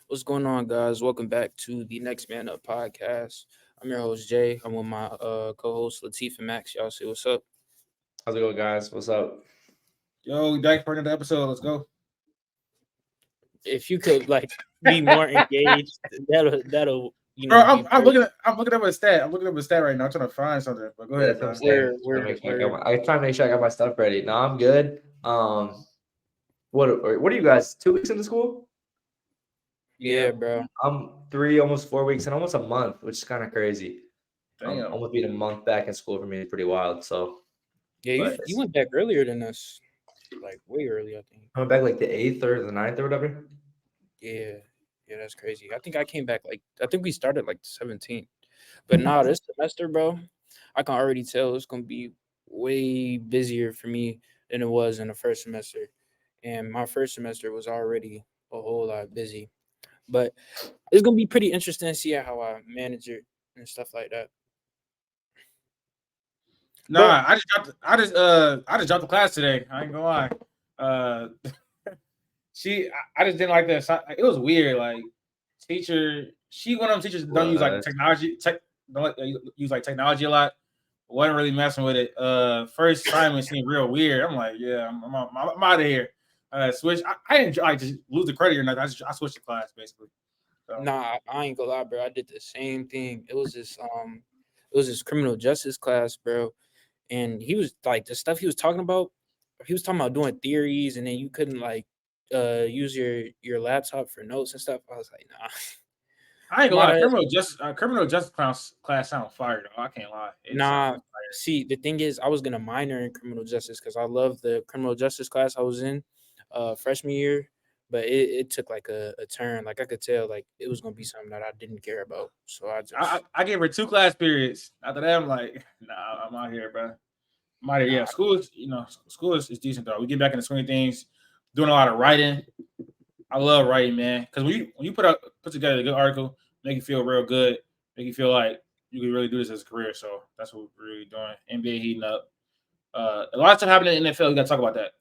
What's going on, guys? Welcome back to the Next Man Up podcast. I'm your host Jay. I'm with my co-host Latif and Max. Y'all say what's up? How's it going, guys? What's up? Yo, we back for another episode. Let's go. If you could be more engaged, that'll Bro, be I'm very. looking up a stat. I'm looking up a stat right now. I'm trying to find something. But go Yeah, ahead, that's what I'm bro. saying. Word, word. I try to make sure I got my stuff ready. No, I'm good. What are you guys? 2 weeks into school? Yeah, bro. I'm 3, almost 4 weeks, and almost a month, which is kind of crazy. Damn. Almost being a month back in school for me is pretty wild. So, Yeah, but you went back earlier than us, like way early, I think. I'm back like the 8th or the 9th or whatever. Yeah, yeah, that's crazy. I think I came back I think we started like the 17th, but nah, this semester, bro, I can already tell it's gonna be way busier for me than it was in the first semester. And my first semester was already a whole lot busy. But it's gonna be pretty interesting to see how I manage it and stuff like that. But Nah, I just dropped the class today. I ain't gonna lie. Uh, I just didn't like that. It was weird. Like teacher, she one of them teachers that don't use like What? technology. Don't use like technology a lot. Wasn't really messing with it. First assignment seemed real weird. I'm like, yeah, I'm out of here. Switch. I didn't like just lose the credit or nothing. I switched the class basically. So. nah, I ain't gonna lie, bro. I did the same thing. It was this criminal justice class, bro. And he was like the stuff he was talking about. He was talking about doing theories, and then you couldn't use your laptop for notes and stuff. I was like, nah. I ain't gonna My lie, criminal justice class sound fire though. I can't lie, it Nah, sounds fire. see, the thing is, I was gonna minor in criminal justice because I love the criminal justice class I was in, freshman year. But it took like a turn. Like I could tell, like it was gonna be something that I didn't care about. So I I, just I gave her 2 class periods. After that, I'm like, nah, I'm out here, bro. I'm out here. Yeah, nah. school is decent though. We get back in the swing of things, doing a lot of writing. I love writing, man, because when you put together a good article, make you feel real good, make you feel like you can really do this as a career. So that's what we're really doing. NBA heating up. A lot of stuff happening in the NFL. We got to talk about that,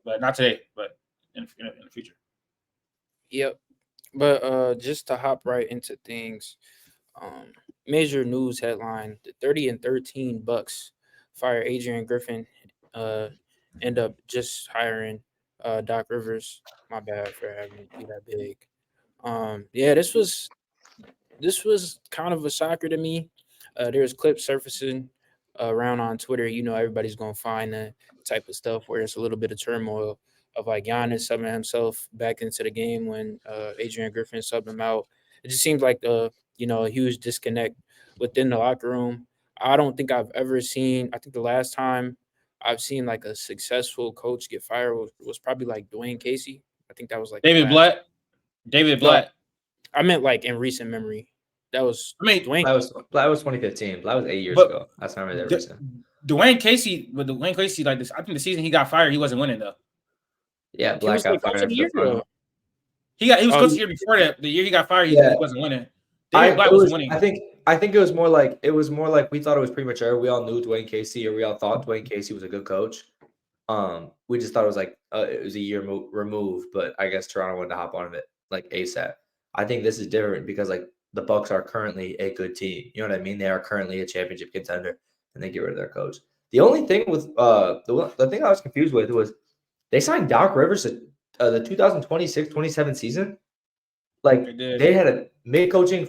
but not today, but in the future. Yep. But just to hop right into things, um, major news headline: the 30-13 Bucks fire Adrian Griffin. Uh, End up just hiring Doc Rivers. My bad for having it be that big. Yeah, this was kind of a shocker to me. There's clips surfacing around on Twitter. You know, everybody's gonna find the type of stuff where it's a little bit of turmoil of like Giannis subbing himself back into the game when Adrian Griffin subbed him out. It just seems like a huge disconnect within the locker room. I don't think I've ever seen. I think the last time I've seen like a successful coach get fired was probably like Dwayne Casey. I think that was like the David last. Blatt, David No, Blatt. I meant like in recent memory. That was I mean, Dwayne. That was 2015. That was 8 years but ago. That's not really that D- recent. Dwayne Casey, like this, I think the season he got fired, he wasn't winning though. Yeah, He Black was got like coach fired of the after year the final. though. He was Oh, coach the year before that. The year he got fired, he Yeah, wasn't winning. I David Blatt it was was. winning. I think it was more like we thought it was premature. We all knew Dwayne Casey, or we all thought Dwayne Casey was a good coach. We just thought it was like it was a year removed, but I guess Toronto wanted to hop on it like ASAP. I think this is different because like the Bucks are currently a good team. You know what I mean? They are currently a championship contender, and they get rid of their coach. The only thing with the thing I was confused with was they signed Doc Rivers to the 2026-27 season. Like They did. they had a mid coaching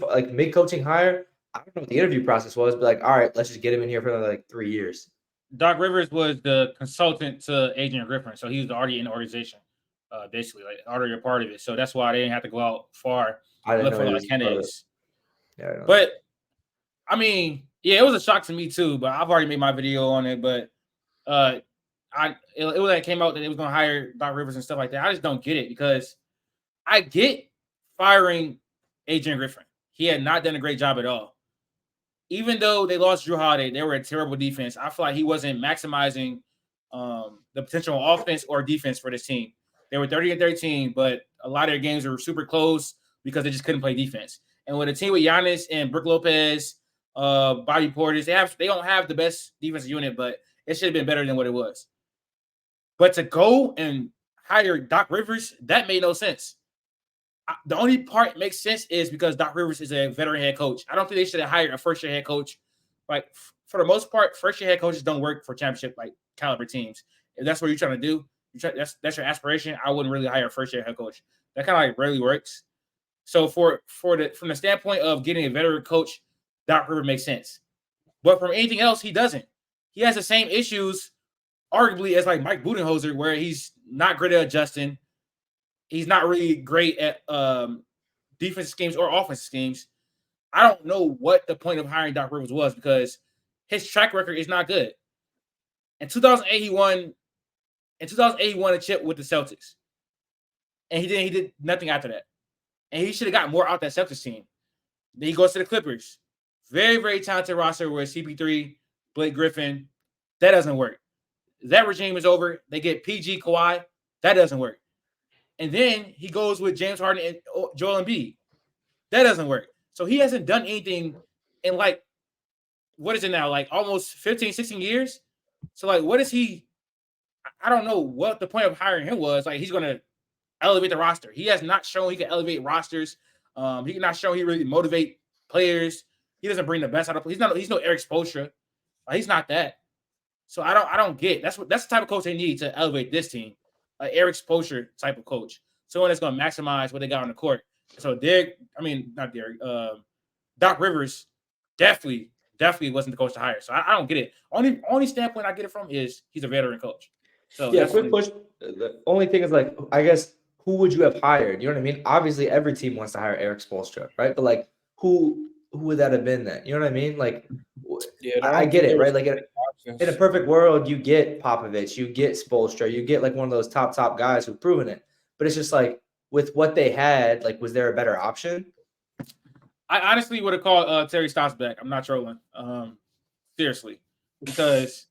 hire. I don't know what the interview process was, but like, all right, let's just get him in here for another like 3 years. Doc Rivers was the consultant to Adrian Griffin, so he was already in the organization, basically, like already a part of it. So that's why they didn't have to go out far I and didn't look know for a he lot of was part of it. candidates. Yeah, I don't know. But I mean, yeah, it was a shock to me too. But I've already made my video on it. But uh, it was like came out that they was gonna hire Doc Rivers and stuff like that. I just don't get it because I get firing Adrian Griffin. He had not done a great job at all. Even though they lost Drew Holiday, they were a terrible defense. I feel like he wasn't maximizing the potential offense or defense for this team. They were 30-13, but a lot of their games were super close because they just couldn't play defense. And with a team with Giannis and Brook Lopez, Bobby Portis, they don't have the best defensive unit, but it should have been better than what it was. But to go and hire Doc Rivers, that made no sense. The only part makes sense is because Doc Rivers is a veteran head coach. I don't think they should have hired a first-year head coach. Like, for the most part, first-year head coaches don't work for championship like caliber teams. If that's what you're trying to do, that's your aspiration. I wouldn't really hire a first-year head coach. That kind of like rarely works. So from the standpoint of getting a veteran coach, Doc Rivers makes sense. But from anything else, he doesn't. He has the same issues, arguably, as like Mike Budenholzer, where he's not great at adjusting. He's not really great at defensive schemes or offensive schemes. I don't know what the point of hiring Doc Rivers was because his track record is not good. In 2008, he won. In 2008, he won a chip with the Celtics, and he did nothing after that. And he should have got more out that Celtics team. Then he goes to the Clippers. Very, very talented roster with CP3, Blake Griffin. That doesn't work. That regime is over. They get PG Kawhi. That doesn't work. And then he goes with James Harden and Joel Embiid. That doesn't work. So he hasn't done anything in like, what is it now? Like almost 15, 16 years. So like, what is he? I don't know what the point of hiring him was. Like, he's going to elevate the roster. He has not shown he can elevate rosters. He can not show he really motivate players. He doesn't bring the best out of play. He's no Eric Spoelstra. He's not that. So I don't get. That's the type of coach they need to elevate this team. Eric Spoelstra type of coach. Someone that's going to maximize what they got on the court. So Doc Rivers definitely wasn't the coach to hire. So I don't get it. Only standpoint I get it from is he's a veteran coach. So yeah, quick push. The only thing is like, I guess, who would you have hired? You know what I mean? Obviously, every team wants to hire Eric Spoelstra, right? But like, who would that have been then? You know what I mean? Like, I get it, right? Like in a perfect world, you get Popovich, you get Spoelstra, you get like one of those top guys who've proven it. But it's just like with what they had, like, was there a better option? I honestly would have called Terry Stotts back. I'm not trolling. Seriously, because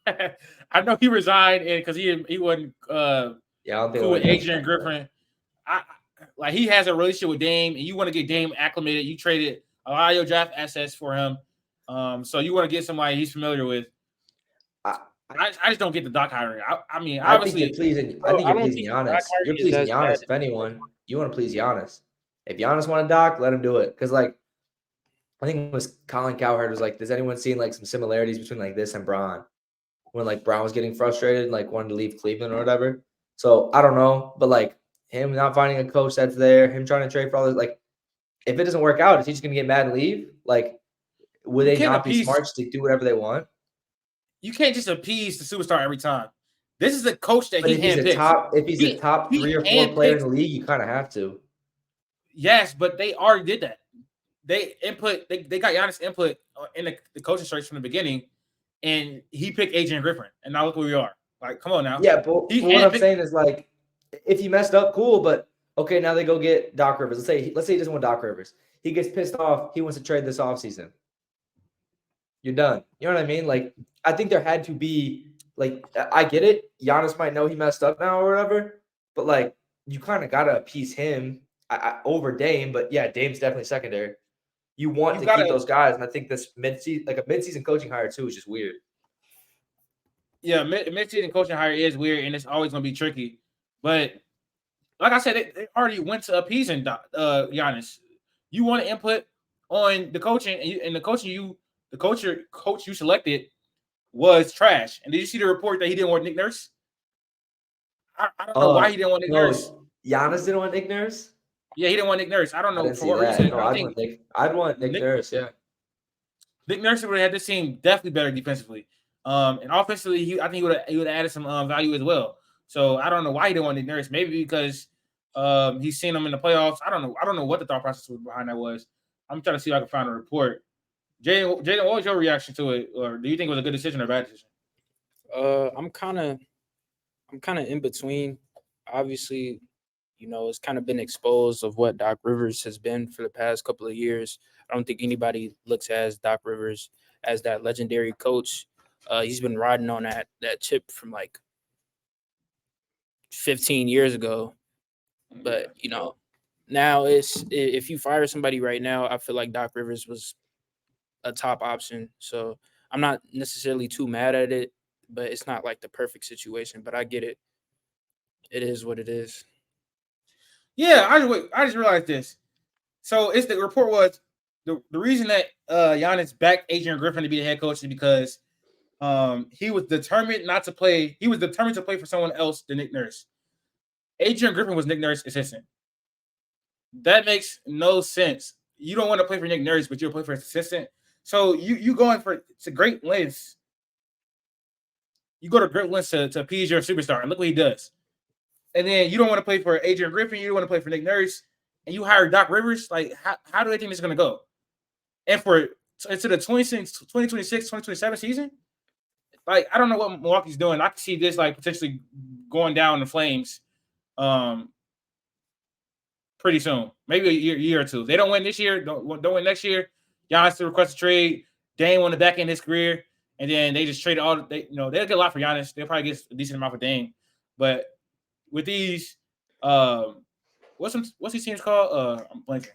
I know he resigned because he wasn't I don't think cool with Adrian Griffin. Like, he has a relationship with Dame, and you want to get Dame acclimated. You traded a lot of your draft assets for him, so you want to get somebody he's familiar with. I just don't get the Doc hiring. I mean, obviously, I think you're pleasing Giannis. You're pleasing Giannis. If anyone, you want to please Giannis. If Giannis want a Doc, let him do it. Because like, I think it was Colin Cowherd was like, "Does anyone see like some similarities between like this and Bron?" When like Brown was getting frustrated, like wanted to leave Cleveland or whatever. So I don't know, but like him not finding a coach that's there, him trying to trade for all this, like if it doesn't work out, is he just gonna get mad and leave? Like, would they not be smart to do whatever they want? You can't just appease the superstar every time. This is a coach that if he's a top 3 or 4 player in the league, you kind of have to. Yes, but they already did that. They got Giannis input in the coaching search from the beginning, and he picked Adrian Griffin, and now look where we are. Like, come on now. Yeah, but what I'm saying is, like, if he messed up, cool, but okay, now they go get Doc Rivers. Let's say he doesn't want Doc Rivers. He gets pissed off. He wants to trade this offseason. You're done. You know what I mean? Like, I think there had to be, like, I get it. Giannis might know he messed up now or whatever, but, like, you kind of got to appease him over Dame. But, yeah, Dame's definitely secondary. You want to keep those guys, and I think this mid-season coaching hire, too, is just weird. Yeah, mid-season coaching hire is weird, and it's always going to be tricky. But, like I said, they already went to appeasing Giannis. You want to input on the coaching, and the coach you selected was trash. And did you see the report that he didn't want Nick Nurse? I don't know why he didn't want Nick Nurse. Giannis didn't want Nick Nurse? Yeah, he didn't want Nick Nurse. I don't know for what reason. No, I'd want Nick Nurse, yeah. Nick Nurse would have had this team definitely better defensively. And offensively, I think he would have added some value as well. So I don't know why he didn't want Nick Nurse. Maybe because he's seen him in the playoffs. I don't know. I don't know what the thought process behind that was. I'm trying to see if I can find a report. Jaden, what was your reaction to it, or do you think it was a good decision or a bad decision? I'm kind of in between. Obviously, you know, it's kind of been exposed of what Doc Rivers has been for the past couple of years. I don't think anybody looks at Doc Rivers as that legendary coach. He's been riding on that chip from like 15 years ago. But, you know, now if you fire somebody right now, I feel like Doc Rivers was a top option. So I'm not necessarily too mad at it, but it's not like the perfect situation. But I get it. It is what it is. Yeah, I just realized this. So the report was the reason that Giannis backed Adrian Griffin to be the head coach is because he was determined not to play. He was determined to play for someone else than Nick Nurse. Adrian Griffin was Nick Nurse's assistant. That makes no sense. You don't want to play for Nick Nurse, but you'll play for his assistant. So you going for to great lengths. You go to great lengths to appease your superstar, and look what he does. And then you don't want to play for Adrian Griffin. You don't want to play for Nick Nurse, and you hire Doc Rivers. Like, how do they think this is going to go? And into the 2026, 2027 season, like, I don't know what Milwaukee's doing. I can see this like potentially going down in the flames pretty soon. Maybe a year or two. They don't win this year, don't win next year. Giannis to request a trade. Dame on the back end of his career. And then they just traded they'll get a lot for Giannis. They'll probably get a decent amount for Dame. But with these, what's these teams called? I'm blanking.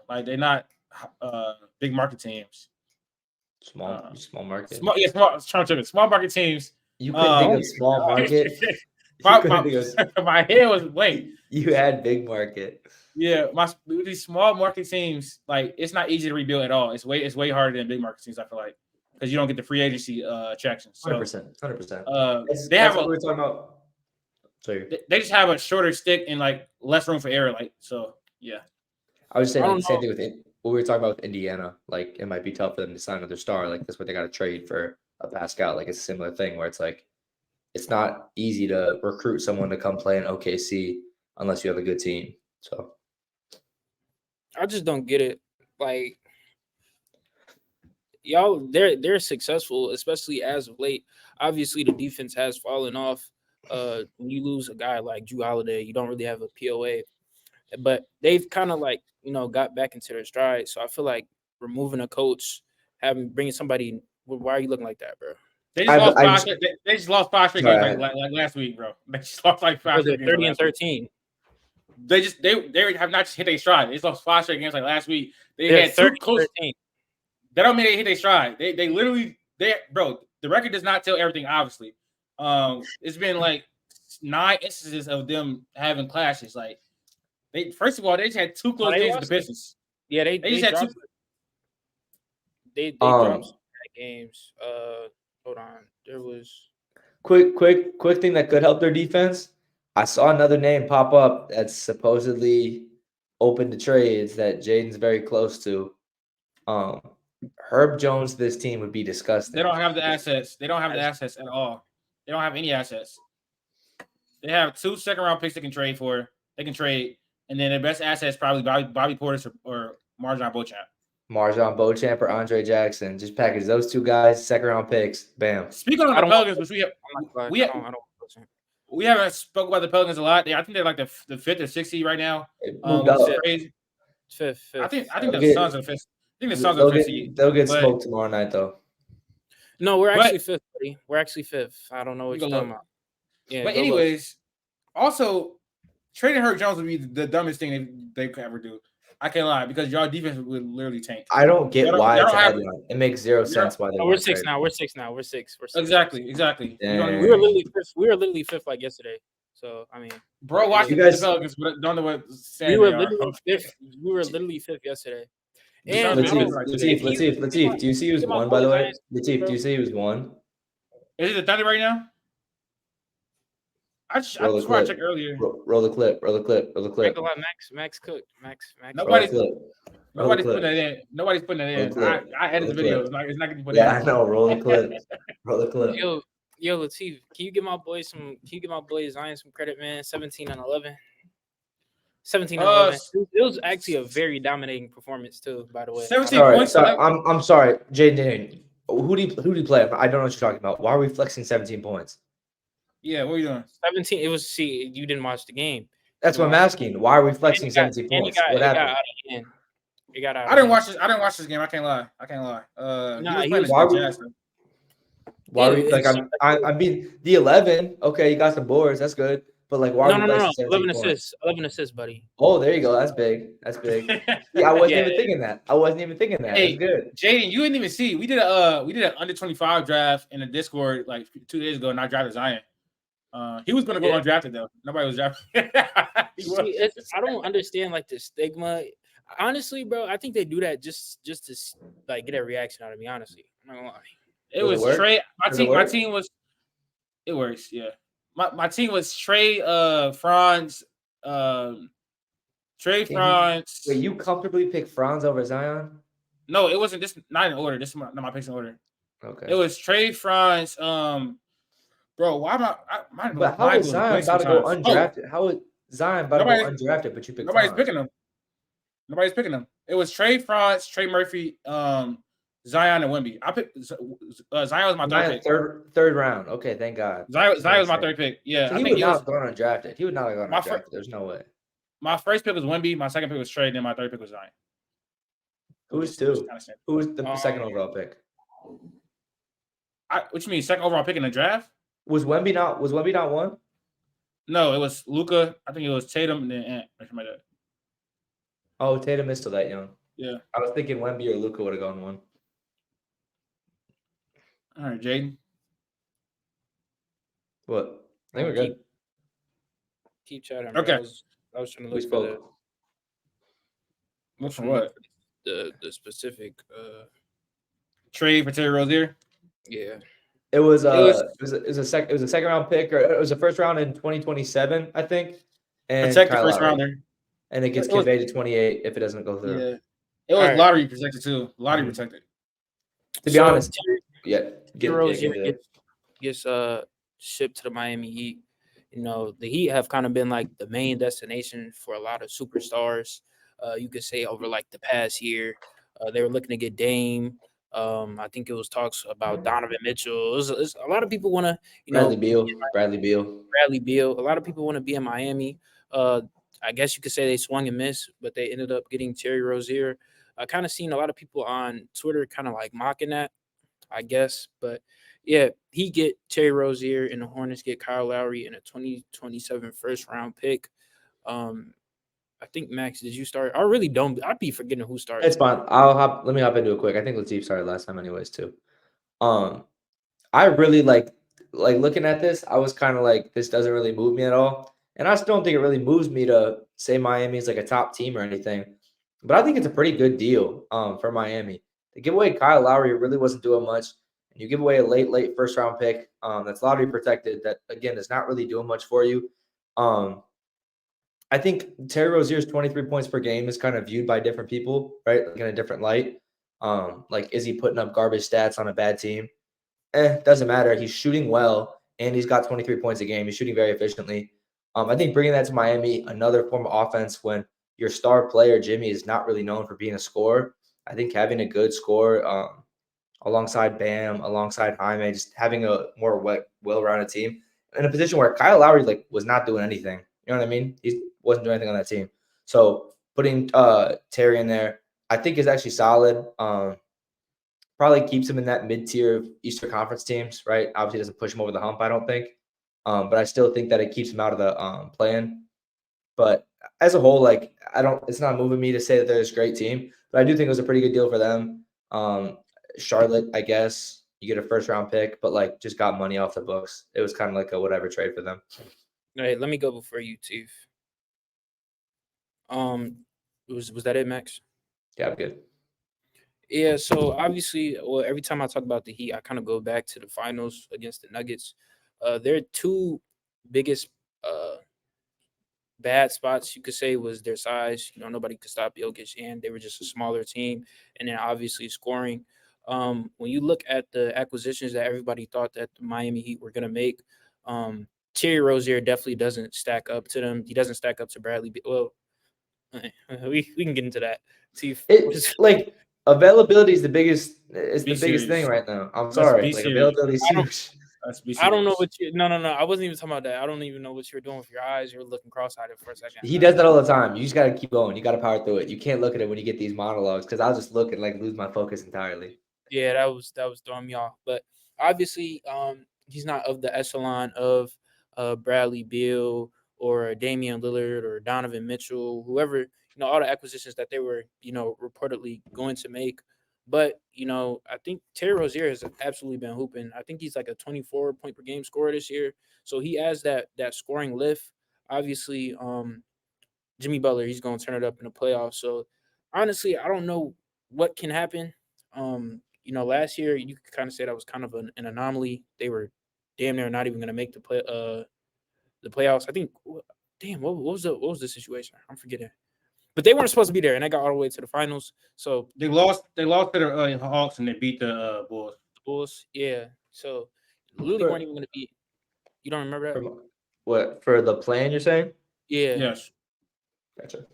Like they're not big market teams. Small market. Small market teams. You couldn't think of small market. My head was blank. You had big market. Yeah, these small market teams, like, it's not easy to rebuild at all. It's way harder than big market teams, I feel like, because you don't get the free agency attraction. So, 100%. They have what we're talking about. Sorry. They just have a shorter stick and like less room for error. Like, so yeah. I was saying the same thing with what we were talking about with Indiana. Like, it might be tough for them to sign another star. Like, that's what they got to trade for a Pascal. Like, it's a similar thing where it's like, it's not easy to recruit someone to come play in OKC unless you have a good team. So I just don't get it. Like, y'all, they're successful, especially as of late. Obviously, the defense has fallen off. When you lose a guy like Drew Holiday, you don't really have a POA. But they've kind of like, got back into their stride. So I feel like removing a coach, bringing somebody. Why are you looking like that, bro? They just lost 5 straight games like last week, bro. They just lost like 5 straight games. 30 and 13. They have not just hit their stride. They just lost 5 straight games like last week. They had 2 close. That don't mean they hit their stride. They literally bro. The record does not tell everything. Obviously, it's been like 9 instances of them having clashes. Like, first of all, they just had 2 close games with the Pistons. Yeah, they just had 2. They dropped games. Hold on. There was quick thing that could help their defense. I saw another name pop up that's supposedly open to trades that Jaden's very close to. Herb Jones to this team would be disgusting. They don't have the assets. They don't have the assets at all. They don't have any assets. They have 2 second-round picks they can trade for. They can trade, and then their best asset is probably Bobby Portis or Marjon Beauchamp. Marjon Beauchamp or Andre Jackson. Just package those 2 guys, second-round picks. Bam. Speaking of the Pelicans, which we haven't spoke about the Pelicans a lot. I think they're like the 5th or 6th seed right now. Crazy. Fifth. I think the Suns are 5th. I think the Suns are 5th seed. They'll get smoked tomorrow night, though. No, we're actually 5th, buddy. We're actually 5th. I don't know what you're talking about. Yeah, but anyways, also trading Herb Jones would be the dumbest thing they could ever do. I can't lie, because y'all defense would literally tank. I don't get why it's a headline. It makes zero sense why they. We're 6 now. We're 6 now. We're 6. Exactly. We were literally 5th like yesterday. So I mean, bro, watch you guys. The Pelicans, but don't know what. We were literally 5th yesterday. And Latif, do you see who's won, by the way? Latif, do you see who's won? Is it the Thunder right now? I swear I checked earlier. Roll the clip. Max Cook. Nobody's putting that in. Nobody's putting that in. I edit the video. It's not going to be put in. Yeah, I know. Roll the clip. Yo, Latif, can you give my boy Zion some credit, man? 17 and 11. 17 and 11. It was actually a very dominating performance too, by the way. 17 points. Sorry, I'm sorry, Jaden. Who do you play? I don't know what you're talking about. Why are we flexing 17 points? Yeah, what are you doing? 17. It was. See, you didn't watch the game. That's what I'm asking. Why are we flexing 17 points? What happened? It got out. I didn't watch this game. I can't lie. Why are we like? I mean, the 11. Okay, you got some boards. That's good. But like, why? No. 11 assists, buddy. Oh, there you go. That's big. Yeah, I wasn't even thinking that. Hey, that's good. Jaden, you didn't even see. We did an under 25 draft in the Discord like 2 days ago, and I drafted Zion. He was going to go Yeah. undrafted though. Nobody was drafted. He See, was. I don't understand like the stigma. Honestly, bro, I think they do that just to like get a reaction out of me. Honestly, I'm not gonna lie. It Does it was work? Trey. Does it My work? team was. It works. Yeah. My team was Trey. Franz. Trey And Franz. wait, you comfortably pick Franz over Zion? No, it wasn't. This not in order. This is not my picks in order. Okay. It was Trey Franz. Bro, why am my But how mind is goes Zion blank about to go sometimes? Oh, undrafted? How is Zion about to go nobody's undrafted, but you pick nobody's Franz? picking him. Nobody's picking him. It was Trey Franz, Trey Murphy, Zion, and Wemby. I picked Zion was my third Zion pick. third round. Okay, thank God. Zion was my third pick. Yeah, So I he think would he not was have gone undrafted. He would not have gone my undrafted. There's no way. my first pick was Wemby, my second pick was Trey, then my third pick was Zion. Who's two? Kinda sad. Who was the second overall pick? What you mean, second overall pick in the draft? Was Wemby not one? No, it was Luka. I think it was Tatum and then Ant. Or something like that. Oh, Tatum is still that young. Yeah. I was thinking Wemby or Luka would have gone one. All right, Jaden. What? I think we're good. Keep chatting. Okay. Bro. I was trying to We look for spoke. Look for trying to look what? for the specific. Trade for Terry Rozier. Yeah. It was was- it was a second round pick, or it was a first round in 2027, I think. And Protect the Kyle first Lowry. rounder. And it gets It was- conveyed to 28 if it doesn't go through. Yeah. It was All right. lottery protected too. Lottery Mhm. protected. To be honest, Terry get Rozier into it. gets shipped to the Miami Heat. You know, the Heat have kind of been like the main destination for a lot of superstars. You could say over like the past year, they were looking to get Dame. I think it was talks about Donovan Mitchell. It's a lot of people want to, Bradley Beal. Bradley Beal. A lot of people want to be in Miami. I guess you could say they swung and missed, but they ended up getting Terry Rozier. I kind of seen a lot of people on Twitter kind of like mocking that, I guess. But yeah, he get Terry Rozier and the Hornets get Kyle Lowry and a 2027 first round pick. I think Max, did you start? I really don't. I'd be forgetting who started. It's fine. Let me hop into it quick. I think Latif started last time anyways too. I really like looking at this. I was kind of like, this doesn't really move me at all. And I still don't think it really moves me to say Miami is like a top team or anything. But I think it's a pretty good deal for Miami. To give away Kyle Lowry really wasn't doing much. And you give away a late first round pick that's lottery protected that, again, is not really doing much for you. I think Terry Rozier's 23 points per game is kind of viewed by different people, right? Like in a different light. Like, is he putting up garbage stats on a bad team? Doesn't matter. He's shooting well, and he's got 23 points a game. He's shooting very efficiently. I think bringing that to Miami, another form of offense when your star player, Jimmy, is not really known for being a scorer. I think having a good score alongside Bam, alongside Jaime, just having a more well-rounded team in a position where Kyle Lowry was not doing anything. You know what I mean? He wasn't doing anything on that team. So putting Terry in there, I think is actually solid. Probably keeps him in that mid-tier Eastern Conference teams, right? Obviously doesn't push him over the hump, I don't think. But I still think that it keeps him out of the play-in. But as a whole, it's not moving me to say that they're this great team, but I do think it was a pretty good deal for them. Charlotte, I guess, you get a first-round pick, but just got money off the books. It was kind of like a whatever trade for them. All right, let me go before you, Tief. Was that it, Max? Yeah, I'm good. Yeah, so obviously, well, every time I talk about the Heat, I kind of go back to the finals against the Nuggets. Their two biggest bad spots, you could say, was their size. You know, nobody could stop Jokic, and they were just a smaller team. And then obviously scoring. When you look at the acquisitions that everybody thought that the Miami Heat were going to make, Terry Rozier definitely doesn't stack up to them. He doesn't stack up to Bradley. Well, we can get into that. See, It's availability is the biggest. It's the biggest thing serious. right now. I'm Let's sorry. be serious. Availability is huge. Let's be I don't know serious. what you. No. I wasn't even talking about that. I don't even know what you were doing with your eyes. You were looking cross-eyed for a second. He does that all the time. You just got to keep going. You got to power through it. You can't look at it when you get these monologues because I'll just look and lose my focus entirely. Yeah, that was throwing me off. But obviously, he's not of the echelon of Bradley Beal or Damian Lillard or Donovan Mitchell, whoever, all the acquisitions that they were, reportedly going to make. But I think Terry Rozier has absolutely been hooping. I think he's like a 24 point per game scorer this year, so he has that scoring lift. Obviously, Jimmy Butler, he's going to turn it up in the playoffs. So honestly, I don't know what can happen. Last year you could kind of say that was kind of an anomaly. They were damn near not even going to make the playoffs. I think. Damn, what was the situation? I'm forgetting. But they weren't supposed to be there, and they got all the way to the finals. So They lost. They lost to the Hawks and they beat the Bulls. the Bulls, yeah. So literally weren't For, even going to be. You don't remember that? for the plan you're saying? Yeah. Yes. Gotcha.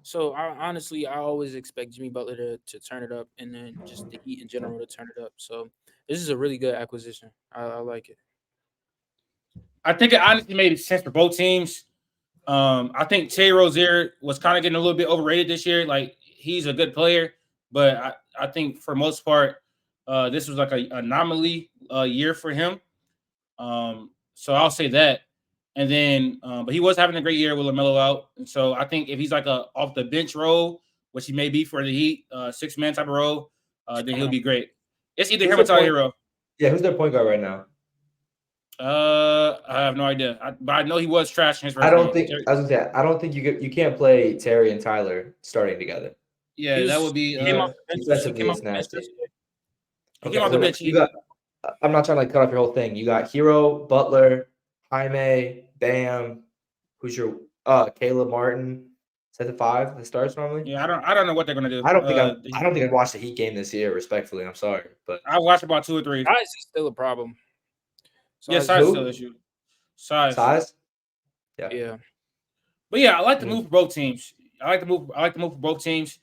So honestly, I always expect Jimmy Butler to turn it up, and then just the Heat in general to turn it up. So this is a really good acquisition. I like it. I think it honestly made sense for both teams. I think Terry Rozier was kind of getting a little bit overrated this year. Like he's a good player, but I think for most part, this was like an anomaly year for him. So I'll say that. And then, but he was having a great year with LaMelo out. And so I think if he's like a off the bench role, which he may be for the Heat, 6-man type of role, then he'll be great. It's either him or Tyler Hero. Yeah, who's their point guard right now? I have no idea, but I know he was trash in his first I don't game. think. I was gonna say, I don't think you can't play Terry and Tyler starting together. Yeah, that would be. He came off the bench. He Defensively, came it's off the bench nasty. yesterday. He came off the bench. You got. I'm not trying to like cut off your whole thing. You got Hero, Butler, Jaime, Bam. Who's your Caleb Martin? Is that the 5 that starts normally? Yeah, I don't know what they're gonna do. I don't think I've watched the Heat game this year. Respectfully, I'm sorry, but I watched about 2 or 3. Size is still a problem. Yeah, size is still an issue. Size. Yeah. But yeah, I like to move for both teams. I like to move for both teams.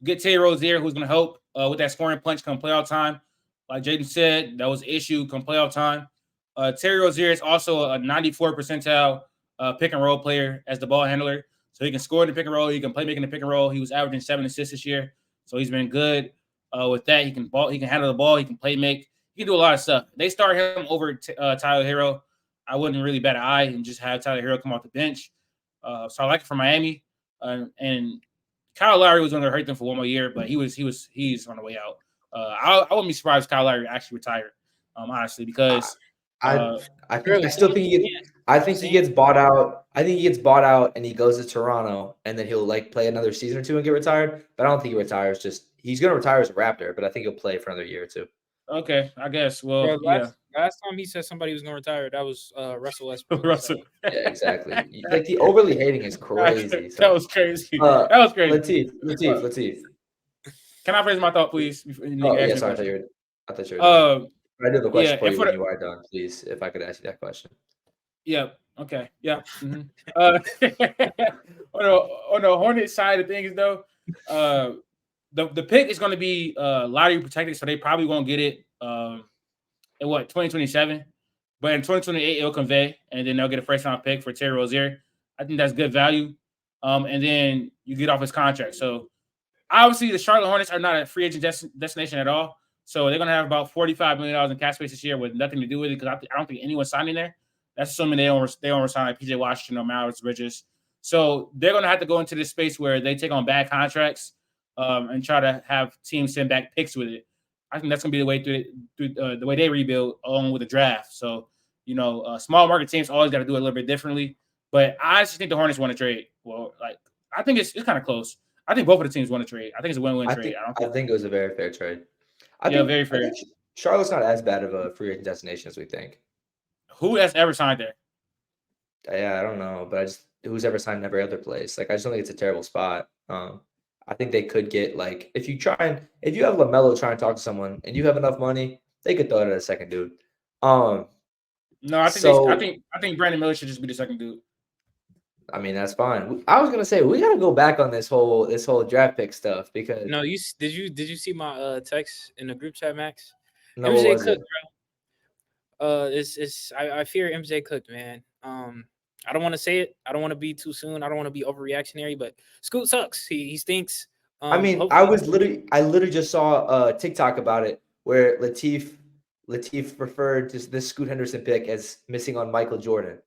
Get Terry Rozier, who's going to help with that scoring punch come playoff time. Like Jaden said, that was an issue come playoff time. Terry Rozier is also a 94 percentile pick and roll player as the ball handler. So he can score in the pick and roll. He can play making the pick and roll. He was averaging 7 assists this year. So he's been good with that. He can handle the ball. He can play make. He can do a lot of stuff. They start him over Tyler Hero. I wouldn't really bat an eye and just have Tyler Hero come off the bench. So I like it for Miami. And Kyle Lowry was going to hurt them for one more year, but he's on the way out. I wouldn't be surprised if Kyle Lowry actually retired, honestly, because I still think he gets bought out. I think he gets bought out and he goes to Toronto and then he'll like play another season or two and get retired. But I don't think he retires. He's going to retire as a Raptor, but I think he'll play for another year or two. Okay, I guess. Well, last time he said somebody was going to retire, that was Russell Westbrook. Russell. Yeah, exactly. Like the overly hating is crazy. That was crazy. That was crazy. Latif. Can I phrase my thought, please? Oh, yeah, sorry. I thought you were done. I do have a question for you when you are done, please, if I could ask you that question. Yeah. Okay. Yeah. Mm-hmm. On the Hornet side of things, though, the pick is going to be lottery protected, so they probably won't get it in 2027, but in 2028 it'll convey, and then they'll get a first round pick for Terry Rozier. I think that's good value, and then you get off his contract. So obviously the Charlotte Hornets are not a free agent destination at all, so they're going to have about $45 million in cap space this year with nothing to do with it because I don't think anyone's signing there. That's assuming they don't resign like PJ Washington or Miles Bridges. So they're going to have to go into this space where they take on bad contracts and try to have teams send back picks with it. I think that's going to be the way through the way they rebuild along with the draft. So, small market teams always got to do it a little bit differently. But I actually think the Hornets want to trade. Well, I think it's kind of close. I think both of the teams want to trade. I think it's a win-win trade. I think it was a very fair trade. Very fair. Charlotte's not as bad of a free agent destination as we think. Who has ever signed there? Yeah, I don't know, but who's ever signed every other place? I just don't think it's a terrible spot. I think they could get if you have LaMelo trying to talk to someone and you have enough money, they could throw it at a second dude. No, I think Brandon Miller should just be the second dude. I mean, that's fine. I was gonna say we gotta go back on this whole draft pick stuff because did you see my text in the group chat, Max? No, MJ cooked, bro. I fear MJ cooked, man. I don't want to say it. I don't want to be too soon. I don't want to be overreactionary, but Scoot sucks. He stinks. I literally just saw a TikTok about it where Latif referred to this Scoot Henderson pick as missing on Michael Jordan.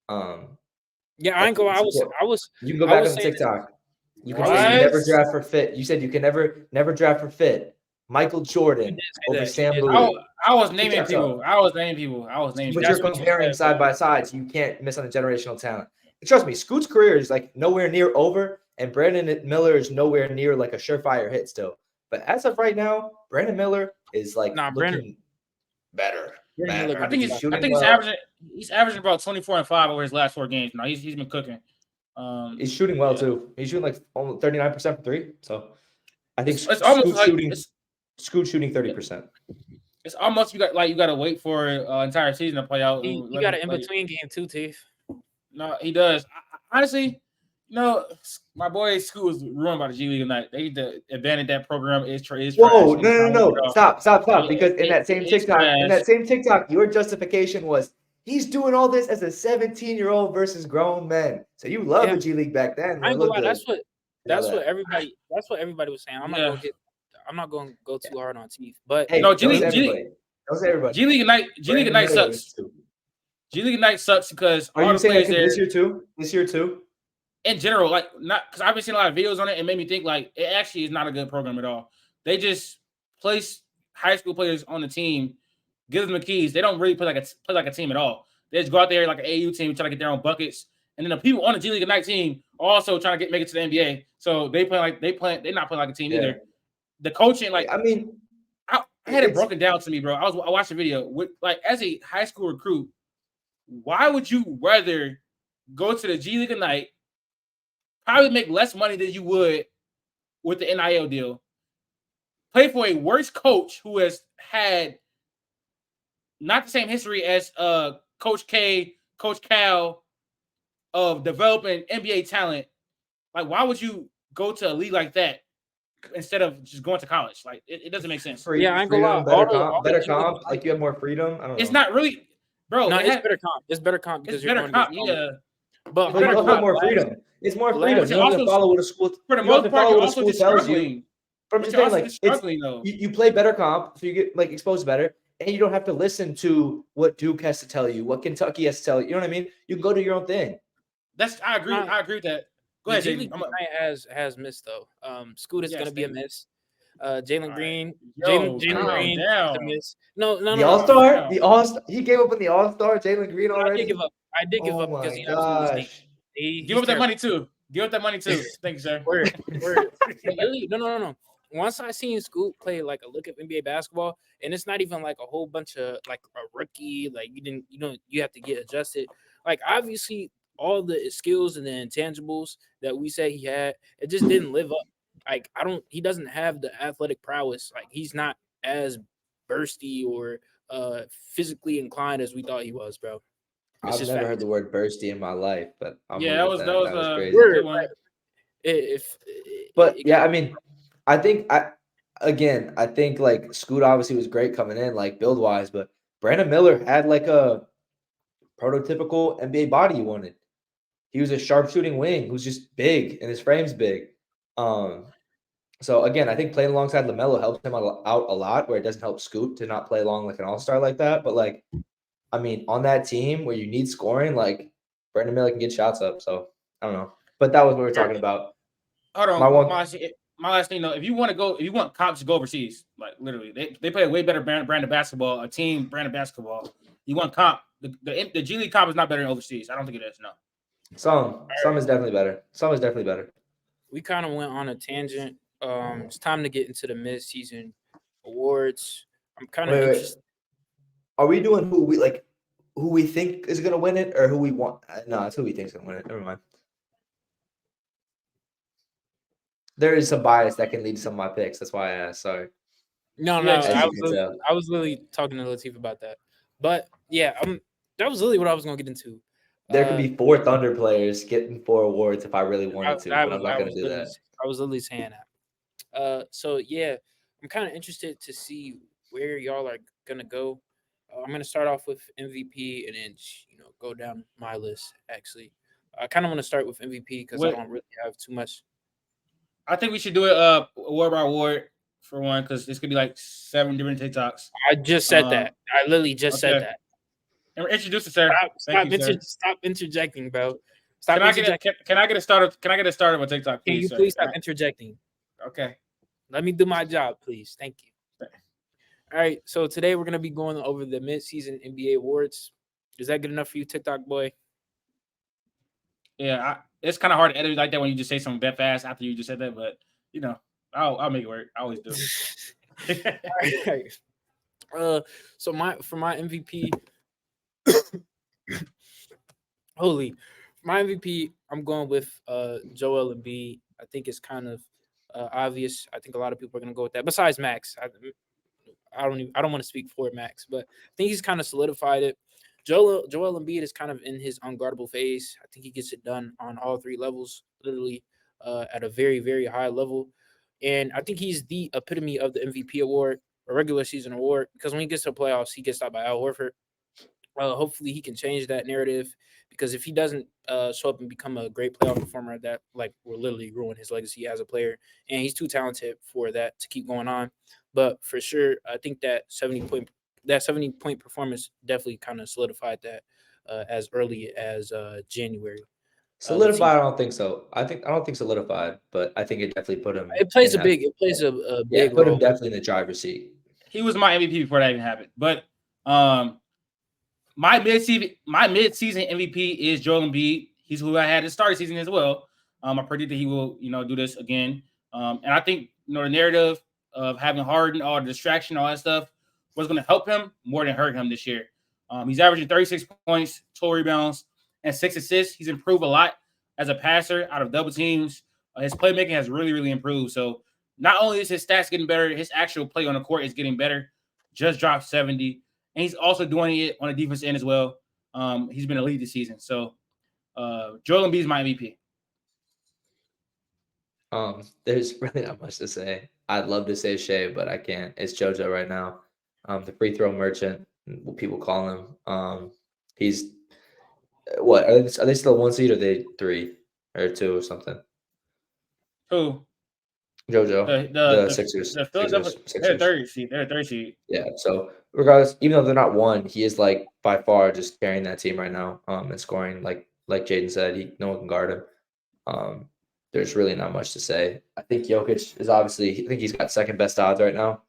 Yeah, I ain't going. I was. You can go back on TikTok. You can say you never draft for fit. You said you can never draft for fit. Michael Jordan say over that. Sam You did say I, Bowie. I was naming Check people. out. I was naming people. But That's you're what you comparing said, side bro. by side, so you can't miss on the generational talent. And trust me, Scoot's career is like nowhere near over, and Brandon Miller is nowhere near like a surefire hit still. But as of right now, Brandon Miller is like Nah, Brandon looking better. Miller I gonna think be He's he's. top I shooting think 5. well. he's averaging about 24 and 5 over his last 4 games. Now he's been cooking. He's shooting well yeah. too. He's shooting like almost 39% from three. So I think It's almost like Scoot shooting 30%. it's almost you got to wait for entire season to play out. He got an in between game too, Tiff. No, he does. Honestly, my boy Scoot was ruined by the G League tonight. They need to abandon that program. Is Whoa, trash. no. Stop. Because in that same It's TikTok, your justification was he's doing all this as a 17-year-old versus grown men. So you love Yeah. the G League back then. I When it ain't gonna looked lie. good. That's what everybody was saying. I'm not gonna go too hard on Teeth, but Hey, No, G League. Don't say everybody. G League Ignite sucks. G League Ignite sucks because Are all you the saying players that there this year too? This year too? in general, like not because I've been seeing a lot of videos on it and made me think like it actually is not a good program at all. They just place high school players on the team, give them the keys. They don't really play like a team at all. They just go out there like an AU team, try to get their own buckets, and then the people on the G League Ignite team are also trying to make it to the NBA. So they're not playing like a team either. The coaching, like I mean, I had it broken down to me, bro. I watched the video with like as a high school recruit, why would you rather go to the G League Ignite, probably make less money than you would with the NIL deal, play for a worse coach who has had not the same history as Coach K, Coach Cal of developing NBA talent? Like, why would you go to a league like that instead of just going to college? Like, it doesn't make sense. yeah, I ain't gonna lie. Better comp. Like you have more freedom. I don't know. It's not really, bro. No, it's better comp. It's better comp because you're going to yeah. But you also have more freedom. It's more freedom. You don't have to follow what a school. For the most part, you're also just struggling. But I'm just saying, like, you play better comp, so you get like exposed better, and you don't have to listen to what Duke has to tell you, what Kentucky has to tell you. You know what I mean? You can go do your own thing. I agree with that. Go ahead, Jaden. Has missed though. Scoot is going to be a miss. Jalen Green, Jalen Green, is a miss. No. The All-Star. He gave up on the All-Star. Jalen Green already. I did give up because he absolutely stinks. Give up that money too. Thank you, sir. Word. No. Once I seen Scoot play like a look at NBA basketball, and it's not even like a whole bunch of like a rookie, like you have to get adjusted. Like obviously all the skills and the intangibles that we say he had, it just didn't live up. Like he doesn't have the athletic prowess. Like he's not as bursty or physically inclined as we thought he was, bro. I've never heard the word bursty in my life, but that was crazy. Word, I mean, I think like Scoot obviously was great coming in, like build wise, but Brandon Miller had like a prototypical NBA body you wanted. He was a sharpshooting wing who's just big and his frame's big. So again, I think playing alongside LaMelo helps him out a lot, where it doesn't help Scoot to not play along like an all-star like that. But like, I mean, on that team where you need scoring, like Brandon Miller can get shots up. So I don't know. But that was what we were talking about. Hold on. My last thing though, if you want cops to go overseas, like literally, they play a way better brand of basketball, a team brand of basketball. You want comp. The G League comp is not better than overseas. I don't think it is, no. Some is definitely better. We kind of went on a tangent. It's time to get into the Midseason Awards. I'm kind of interested. Are we doing who we think is gonna win it or who we want? No, it's who we think is gonna win it. Never mind. There is some bias that can lead to some of my picks. That's why I asked. Sorry. No. I was literally talking to Latif about that. But yeah, that was literally what I was gonna get into. There could be 4 Thunder players getting 4 awards if I really wanted to, but I'm not gonna do that. I was literally saying that. So yeah, I'm kind of interested to see where y'all are gonna go. I'm gonna start off with MVP and then go down my list. Actually, I kind of want to start with MVP because I don't really have too much. I think we should do it award by award for one, because this could be like 7 different TikToks. I just said that. I literally just said that. And introduce it, sir. Stop interjecting, bro. Can I get a starter with TikTok, please? Can you please stop interjecting? Okay. Let me do my job, please. Thank you. All right, so today we're gonna be going over the midseason NBA awards. Is that good enough for you, TikTok boy? Yeah, it's kind of hard to edit like that when you just say something that fast after you just said that, but you know, I'll make it work. I always do. All right. So my MVP, holy, my MVP, I'm going with Joel Embiid. I think it's kind of obvious. I think a lot of people are gonna go with that. Besides Max, I don't want to speak for Max, but I think he's kind of solidified it. Joel Embiid is kind of in his unguardable phase. I think he gets it done on all three levels, literally at a very very high level, and I think he's the epitome of the MVP award, a regular season award, because when he gets to the playoffs, he gets stopped by Al Horford. Hopefully, he can change that narrative because if he doesn't show up and become a great playoff performer, that like will literally ruin his legacy as a player. And he's too talented for that to keep going on. But for sure, I think that 70 point performance definitely kind of solidified that as early as January. Latif, Solidified, I don't think so. I don't think solidified, but I think it definitely put him in that. it plays a Yeah, big put him role. definitely in the driver's seat. He was my MVP before that even happened. But um, my mid-season MVP is Joel Embiid. He's who I had to start the season as well. I predicted he will, do this again. And I think the narrative of having Harden, all the distraction, all that stuff, was going to help him more than hurt him this year. He's averaging 36 points, 12 rebounds, and 6 assists. He's improved a lot as a passer out of double teams. His playmaking has really, really improved. So not only is his stats getting better, his actual play on the court is getting better. Just dropped 70, and he's also doing it on the defense end as well. He's been a lead this season. So Joel Embiid is my MVP. There's really not much to say. I'd love to say Shea, but I can't. It's JoJo right now. The free throw merchant, what people call him. He's what are they still one seed or are they 3 or 2 or something? Who? JoJo, The the the Sixers, the Philadelphia, they're Sixers. third seed. They're third seed. Yeah. So regardless, even though they're not one, he is like by far just carrying that team right now. And scoring like Jaden said, no one can guard him. Um, there's really not much to say. I think Jokic is obviously. I think he's got second best odds right now.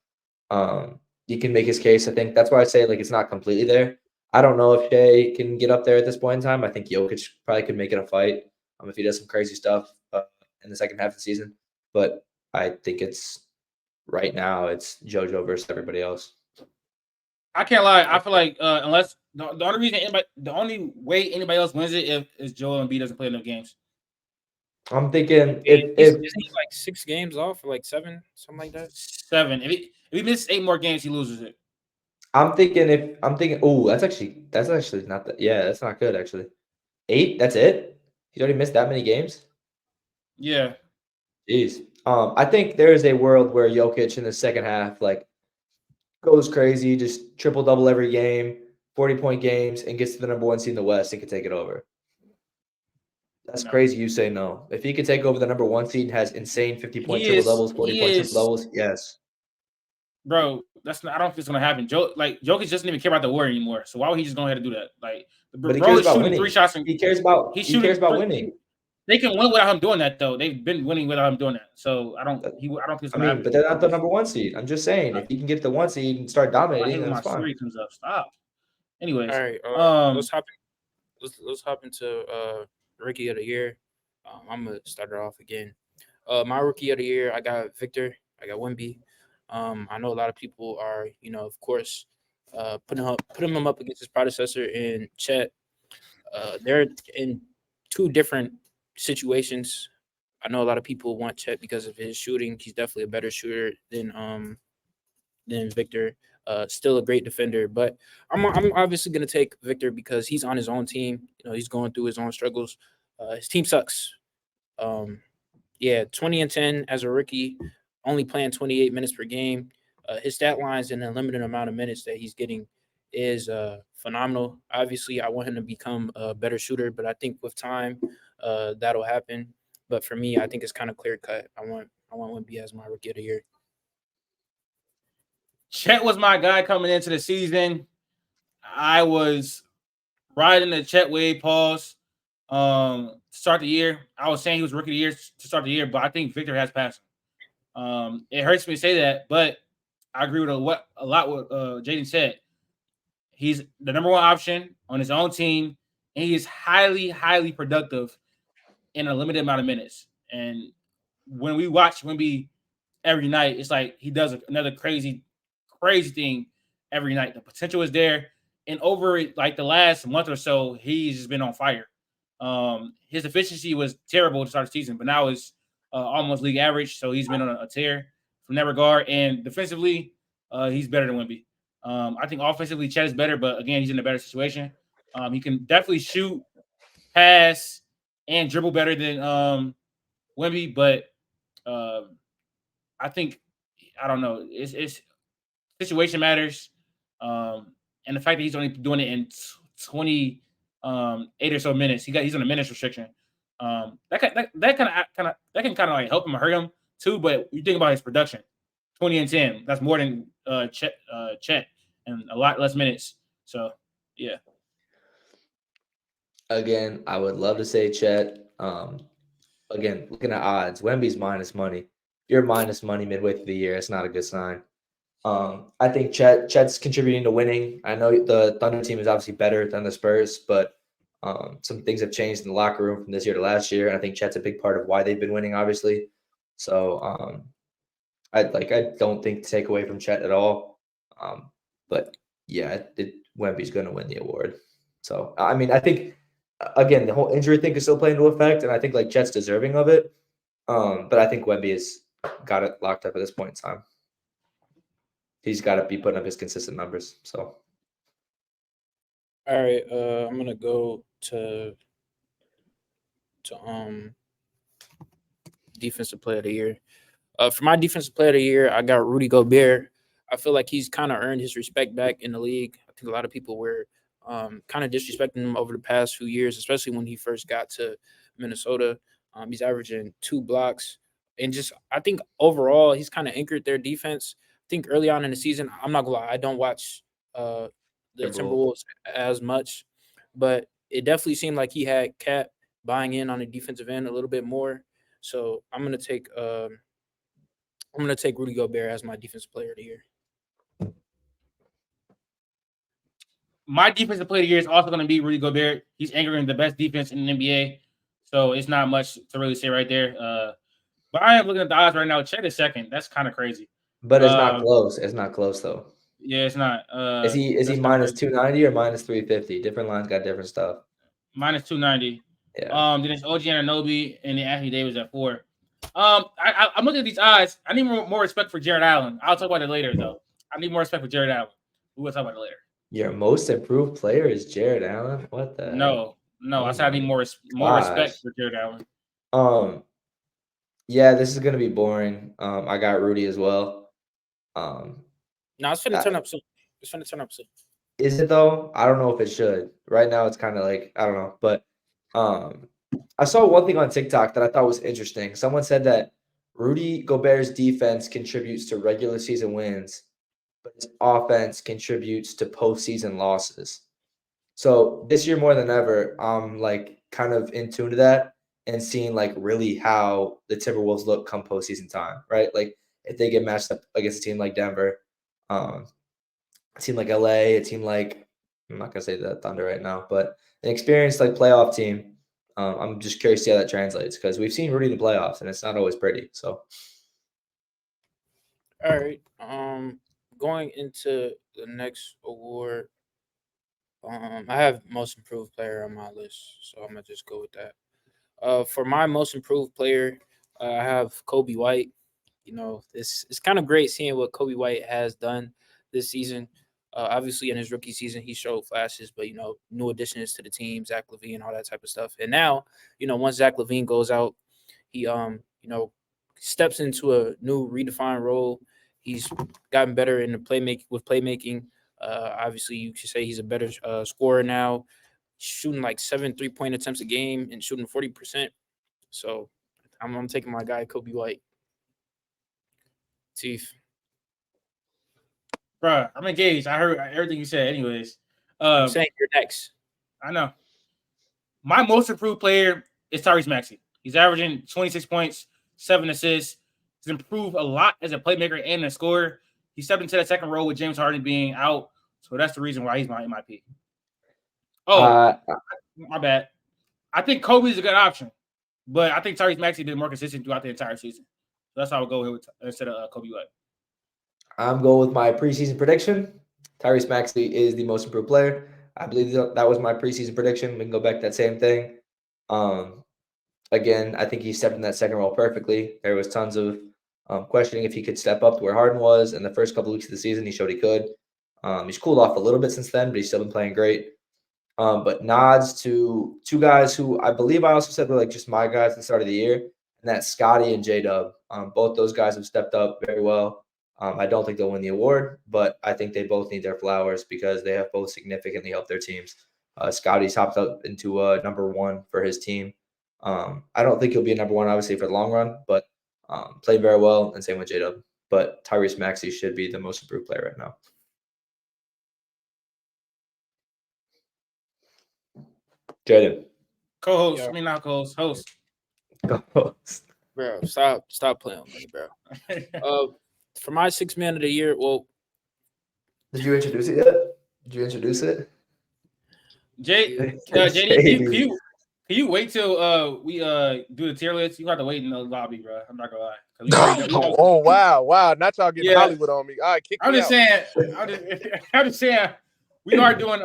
He can make his case. I think that's why I say like it's not completely there. I don't know if Shea can get up there at this point in time. I think Jokic probably could make it a fight if he does some crazy stuff in the second half of the season. But I think it's right now it's JoJo versus everybody else. I can't lie. I feel like unless the only way anybody else wins it is Joel Embiid doesn't play enough games. I'm thinking Isn't if he like 6 games off, or like 7, something like that? 7. If he misses 8 more games, he loses it. I'm thinking. Oh, that's actually not that. Yeah, that's not good actually. 8. That's it. He's already missed that many games. Yeah. Jeez. I think there is a world where Jokic in the second half like goes crazy, just triple double every game, 40-point games, and gets to the number 1 seed in the West and can take it over. That's No. crazy. You say no. If he could take over the number 1 seed and has insane 50-point triple doubles, 40-point triple doubles, yes. Bro, that's not. I don't think it's gonna happen. Jokic doesn't even care about the war anymore. So why would he just go ahead and do that? Like, But he bro cares is about shooting winning. 3 shots and He cares about winning. They can win without him doing that, though. They've been winning without him doing that. So I don't think it's gonna happen. But they're not the number 1 seed. I'm just saying, if he can get the 1 seed and start I dominating, hate when then my it's fine. story comes up. Stop. Anyways, All right, let's hop into rookie of the year. I'm gonna start it off again. My rookie of the year, I got Victor. I got Wemby. I know a lot of people are, of course, putting him up against his predecessor in Chet. They're in two different situations. I know a lot of people want Chet because of his shooting. He's definitely a better shooter than Victor. Still a great defender, but I'm obviously gonna take Victor because he's on his own team. He's going through his own struggles. His team sucks. Um, yeah, 20 and 10 as a rookie, only playing 28 minutes per game. His stat lines and the limited amount of minutes that he's getting is phenomenal. Obviously, I want him to become a better shooter, but I think with time, that'll happen. But for me, I think it's kind of clear cut. I want Wemby as my rookie of the year. Chet was my guy coming into the season. I was riding the Chet wave. Pause. To start the year, I was saying he was rookie of the year to start the year, but I think Victor has passed him. It hurts me to say that, but I agree with a lot what Jaden said. He's the number one option on his own team, and he is highly, highly productive in a limited amount of minutes. And when we watch Wemby every night, it's like he does another crazy thing every night. The potential is there, and over like the last month or so, he's just been on fire. His efficiency was terrible to start the season, but now it's almost league average. So he's been on a tear from that regard. And defensively, he's better than Wemby. I think offensively, Chet is better, but again, he's in a better situation. He can definitely shoot, pass, and dribble better than Wemby, but I think I don't know. It's situation matters, and the fact that he's only doing it in 28 or so minutes. He's on a minutes restriction. That can kind of like help him or hurt him too. But you think about his production, 20 and 10. That's more than Chet and a lot less minutes. So yeah. Again, I would love to say Chet. Again, looking at odds, Wemby's minus money. If you're minus money midway through the year, it's not a good sign. I think Chet's contributing to winning. I know the Thunder team is obviously better than the Spurs, but some things have changed in the locker room from this year to last year, and I think Chet's a big part of why they've been winning, obviously. So I don't think to take away from Chet at all. But yeah, Wemby's going to win the award. So I mean, I think again the whole injury thing is still playing into effect, and I think like Chet's deserving of it. But I think Wemby has got it locked up at this point in time. He's got to be putting up his consistent numbers. So, All right, I'm gonna go to defensive player of the year. For my defensive player of the year, I got Rudy Gobert. I feel like he's kind of earned his respect back in the league. I think a lot of people were kind of disrespecting him over the past few years, especially when he first got to Minnesota. He's averaging 2 blocks, and just I think overall he's kind of anchored their defense. I think early on in the season, I'm not gonna lie, I don't watch the Timberwolves as much, but it definitely seemed like he had Cat buying in on the defensive end a little bit more. So I'm gonna take Rudy Gobert as my defensive player of the year. My defensive player of the year is also going to be Rudy Gobert. He's anchoring the best defense in the NBA, so it's not much to really say right there. But I am looking at the odds right now. Chet is second. That's kind of crazy. but it's not close. It's not close though. Yeah, it's not. Is he minus 290 or minus 350? Different lines got different stuff. Minus 290. Yeah. Then it's OG Anunoby and then Anthony Davis at 4. I'm looking at these odds. I need more respect for Jared Allen. I'll talk about it later though. I need more respect for Jared Allen. We will talk about it later. Your most improved player is Jared Allen. What the? No. Oh I said I need more respect for Jared Allen. Yeah, this is gonna be boring. I got Rudy as well. No, it's finna turn up soon. Is it though? I don't know if it should. Right now, it's kind of like I don't know, but I saw one thing on TikTok that I thought was interesting. Someone said that Rudy Gobert's defense contributes to regular season wins, but his offense contributes to postseason losses. So this year more than ever, I'm like kind of in tune to that and seeing like really how the Timberwolves look come postseason time, right? Like if they get matched up against a team like Denver, a team like LA, a team like I'm not gonna say the Thunder right now, but an experienced like playoff team. I'm just curious to see how that translates because we've seen Rudy in the playoffs and it's not always pretty. So, All right. Going into the next award, I have most improved player on my list, so I'm gonna just go with that. For my most improved player, I have Kobe White. You know, it's kind of great seeing what Kobe White has done this season. Obviously, in his rookie season, he showed flashes, but new additions to the team, Zach LaVine, all that type of stuff. And now, once Zach LaVine goes out, he steps into a new redefined role. He's gotten better in the playmaking. Obviously, you could say he's a better scorer now, shooting like 7 3-point attempts a game and shooting 40%. So I'm taking my guy Kobe White. Chief. Bruh, I'm engaged. I heard everything you said. Anyways, I'm saying you're next. I know. My most improved player is Tyrese Maxey. He's averaging 26 points, 7 assists. He's improved a lot as a playmaker and a scorer. he stepped into that second role with James Harden being out. So that's the reason why he's my MIP. Oh, my bad. I think Kobe's a good option, but I think Tyrese Maxey been more consistent throughout the entire season. So that's how I would go here instead of Kobe White. I'm going with my preseason prediction. Tyrese Maxey is the most improved player. I believe that was my preseason prediction. We can go back to that same thing. Again, I think he stepped in that second role perfectly. There was tons of questioning if he could step up to where Harden was. In the first couple of weeks of the season, he showed he could. He's cooled off a little bit since then, but he's still been playing great. But nods to two guys who I believe I also said were like just my guys at the start of the year, and that's Scotty and J-Dub. Both those guys have stepped up very well. I don't think they'll win the award, but I think they both need their flowers because they have both significantly helped their teams. Scotty's hopped up into number one for his team. I don't think he'll be a number one, obviously, for the long run, but played very well, and same with J-Dub. But Tyrese Maxey should be the most improved player right now. Jaden. Co-host. Yeah. I mean, not co-host. Host. Co-host. Bro, stop playing with me, bro. For my 6th man of the year, well, Did you introduce it yet? Did you introduce it? JD, can you wait till we do the tier list? You have to wait in the lobby, bro. I'm not gonna lie. Oh wow! Not y'all getting Hollywood on me. All right, kick I'm me just out. saying. I'm just saying. We are doing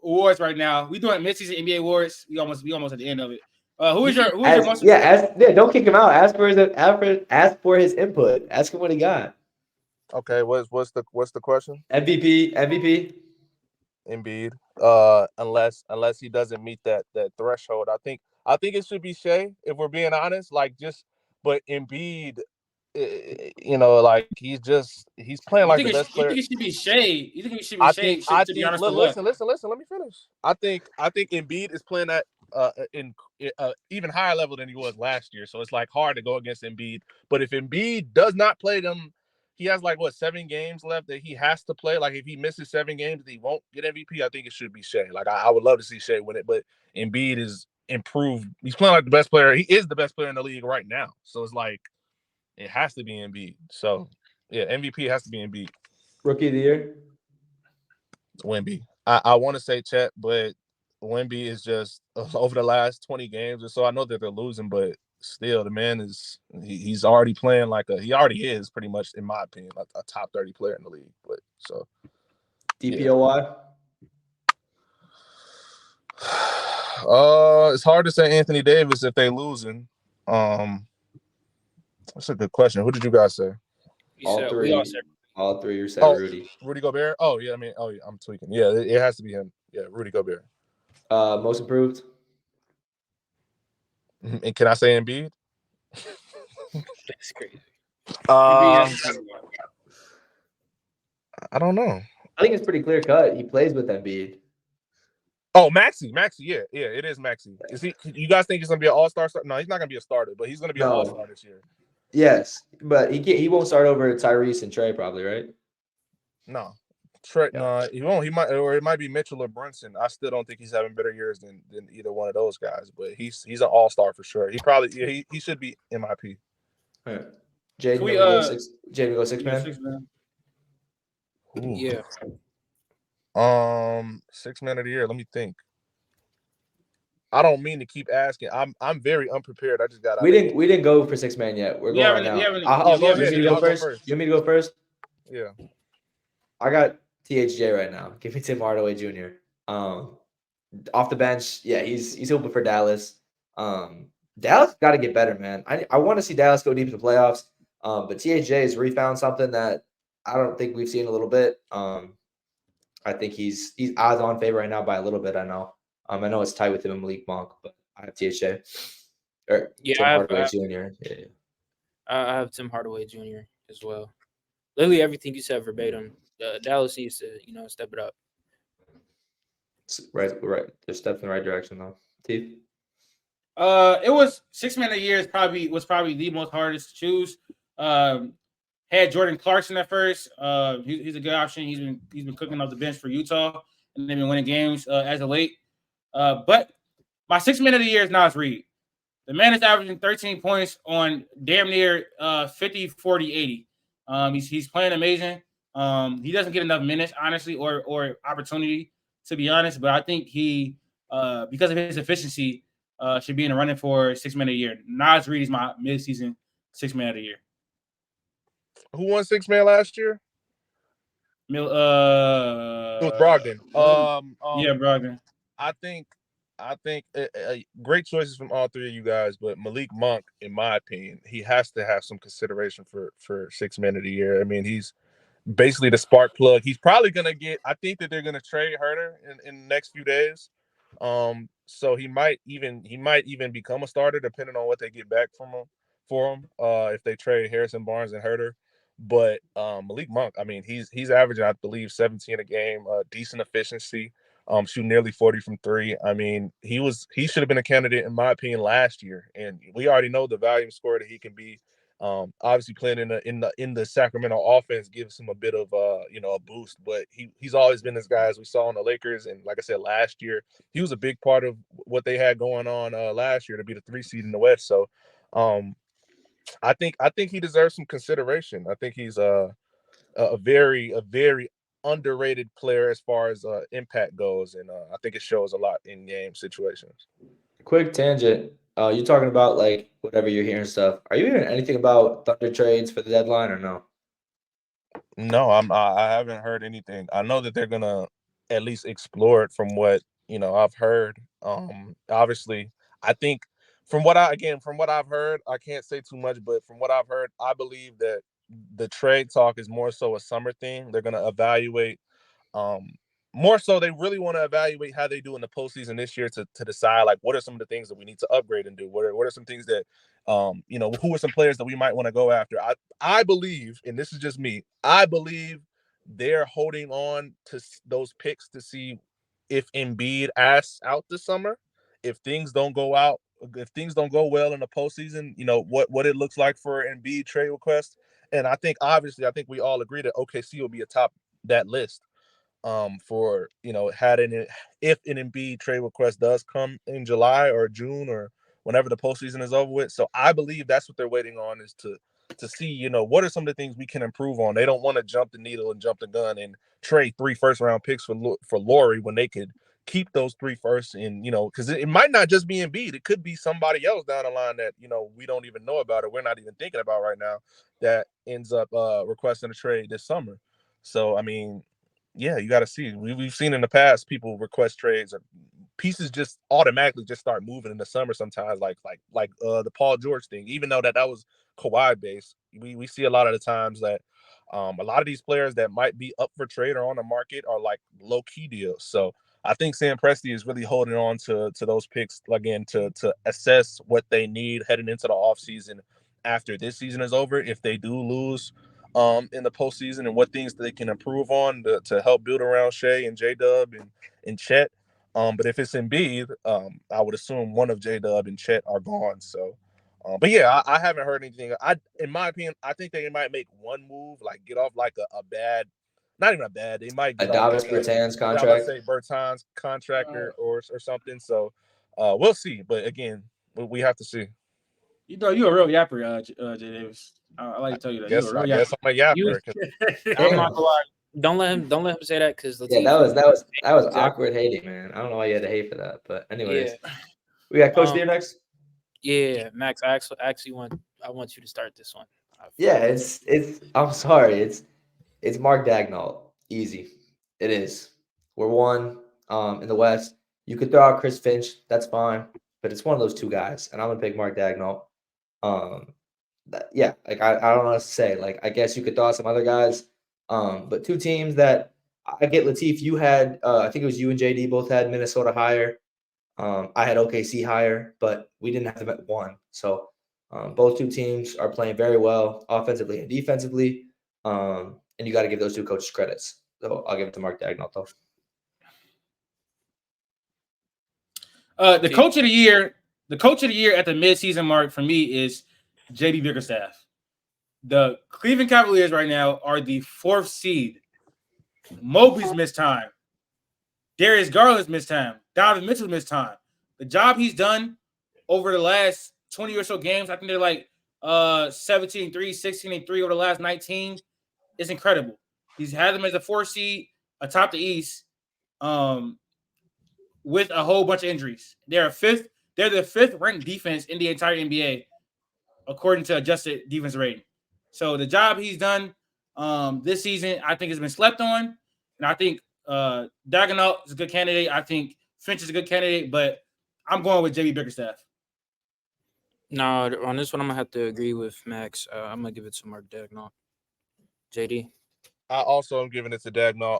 awards right now. We doing Midseason NBA Awards. We almost at the end of it. Who is your most? Don't kick him out. Ask for his input. Ask him what he got. Okay, what's the question? MVP. Embiid. Unless he doesn't meet that threshold, I think it should be Shea, if we're being honest. But Embiid, like he's playing like the best player. You think it should be Shea? You think it should be Shea? To be honest, listen. Let me finish. I think Embiid is playing at in even higher level than he was last year. So it's like hard to go against Embiid. But if Embiid does not play them, he has 7 games left that he has to play. Like if he misses 7 games, he won't get MVP. I think it should be Shea. Like I would love to see Shea win it, but Embiid is improved. He's playing like the best player. He is the best player in the league right now. So it's like it has to be Embiid. So yeah, MVP has to be Embiid. Rookie of the year, Wemby. I want to say Chet, but Wemby is just over the last 20 games or so. I know that they're losing, but still, the man is he's already playing he already is pretty much, in my opinion, a top 30 player in the league. But so DPOY. It's hard to say Anthony Davis if they losing. That's a good question. Who did you guys say? All three. All three. You said Rudy. Rudy Gobert. Oh yeah, I'm tweaking. Yeah, it has to be him. Yeah, Rudy Gobert. Most improved. And can I say Embiid? that's crazy. I don't know. I think it's pretty clear cut. He plays with Embiid. Oh, Maxey. Yeah, it is Maxey. Is he? You guys think he's gonna be an all-star? No, he's not gonna be a starter, but he's gonna be an all-star this year. Yes, but he won't start over Tyrese and Trey probably, right? No, Trey. No, he won't. He might, or it might be Mitchell or Brunson. I still don't think he's having better years than either one of those guys. But he's an all-star for sure. He probably he should be MIP. All right. Jaden, we go 6 man. Ooh. Yeah. 6 man of the year. Let me think. I don't mean to keep asking. I'm very unprepared. I just got. We didn't go for 6 man yet. We're going right now. You want me to go first? You want me to go first? Yeah. I got THJ right now. Give me Tim Hardaway Jr. Off the bench, yeah, he's hoping for Dallas. Dallas got to get better, man. I want to see Dallas go deep in the playoffs. But THJ has refound something that I don't think we've seen a little bit. I think he's odds on favor right now by a little bit. I know it's tight with him and Malik Monk, but I have THJ. Tim Hardaway Jr. Yeah. I have Tim Hardaway Jr. as well. Literally everything you said verbatim. Dallas needs to, step it up. Right. They're stepping in the right direction though. Steve? It was 6 man of the year was probably the most hardest to choose. Had Jordan Clarkson at first. He's a good option. He's been cooking off the bench for Utah, and they've been winning games as of late. But my 6 man of the year is Naz Reid. The man is averaging 13 points on damn near 50, 40, 80. He's playing amazing. He doesn't get enough minutes, honestly, or opportunity, to be honest. But I think he, because of his efficiency, should be in the running for 6 man of the year. Naz Reid is my midseason 6 man of the year. Who won 6 man last year? It was Brogdon. Yeah, Brogdon. I think great choices from all three of you guys, but Malik Monk, in my opinion, he has to have some consideration for 6 man of the year. I mean, he's basically the spark plug. He's probably gonna get. I think that they're gonna trade Herter in the next few days. So he might even become a starter depending on what they get back from him for him. If they trade Harrison Barnes and Herter. But Malik Monk, I mean, he's averaging, I believe, 17 a game, decent efficiency, shooting nearly 40 from three. I mean, he should have been a candidate, in my opinion, last year. And we already know the volume scorer that he can be. Obviously playing in the Sacramento offense gives him a bit of a boost, but he's always been this guy, as we saw in the Lakers, and like I said, last year he was a big part of what they had going on last year to be the 3 seed in the West. So I think he deserves some consideration. I think he's a very underrated player as far as impact goes, and I think it shows a lot in game situations. Quick tangent. You're talking about like whatever you're hearing stuff. Are you hearing anything about Thunder trades for the deadline or no? No, I haven't heard anything. I know that they're gonna at least explore it from what I've heard. Obviously, I think from what I've heard, I can't say too much, but from what I've heard, I believe that the trade talk is more so a summer thing. They're gonna evaluate. More so, they really want to evaluate how they do in the postseason this year to decide like what are some of the things that we need to upgrade and do. What are some things that who are some players that we might want to go after. I believe, and this is just me, I believe they're holding on to those picks to see if Embiid asks out this summer. If things don't go well in the postseason, what it looks like for Embiid trade request. And I think we all agree that OKC will be atop that list. For if an Embiid trade request does come in July or June or whenever the postseason is over with. So I believe that's what they're waiting on, is to see, what are some of the things we can improve on. They don't want to jump the needle and jump the gun and trade 3 first-round picks for Laurie when they could keep those 3 firsts, and because it might not just be Embiid, it could be somebody else down the line that we don't even know about or we're not even thinking about right now that ends up requesting a trade this summer. So I mean, yeah, you got to see. We've seen in the past people request trades, or pieces just automatically just start moving in the summer sometimes, like the Paul George thing. Even though that was Kawhi based, we see a lot of the times that a lot of these players that might be up for trade or on the market are like low key deals. So I think Sam Presti is really holding on to those picks again to assess what they need heading into the offseason after this season is over. If they do lose in the postseason, and what things they can improve on to help build around Shea and J-Dub and Chet. But if it's Embiid, I would assume one of J-Dub and Chet are gone. So, but yeah, I haven't heard anything. In my opinion, I think they might make one move, like get off like a bad, not even a bad. They might get off Davis like Bertans I was contract. say Bertans contract or something. So, we'll see. But again, we have to see. You're a real yapper, J. Davis. I like to tell you that. You're a real yapper. I'm a yapper. I'm not gonna lie. Don't let him say that, because Yeah, that was exactly. awkward hating, man. I don't know why you had to hate for that, but anyways, Yeah. we got Coach Beer next. Yeah, Max. I want you to start this one. Yeah, it's. I'm sorry, it's Mark Dagnall. Easy, it is. We're one in the West. You could throw out Chris Finch, that's fine, but it's one of those two guys, and I'm gonna pick Mark Dagnall. Yeah, like I don't know what to say. Like I guess you could throw out some other guys, but two teams that I get. Latif, you had I think it was you and JD both had Minnesota higher. I had OKC higher, but we didn't have them at 1. So both two teams are playing very well offensively and defensively, and you got to give those two coaches credits. So I'll give it to Mark Dagnall though. The coach of the year at the midseason mark for me is JD Bickerstaff. The Cleveland Cavaliers right now are the 4th seed. Mobley's missed time. Darius Garland's missed time. Donovan Mitchell's missed time. The job he's done over the last 20 or so games, I think they're like 17-3, 16-3 over the last 19. It's incredible. He's had them as a 4 seed atop the East, with a whole bunch of injuries. They're the fifth ranked defense in the entire NBA, according to adjusted defense rating. So the job he's done this season, I think, has been slept on, and I think Dagenhart is a good candidate. I think Finch is a good candidate, but I'm going with JB Bickerstaff. No, on this one, I'm gonna have to agree with Max. I'm gonna give it to Mark Dagnall. JD. I also am giving it to Dagnall.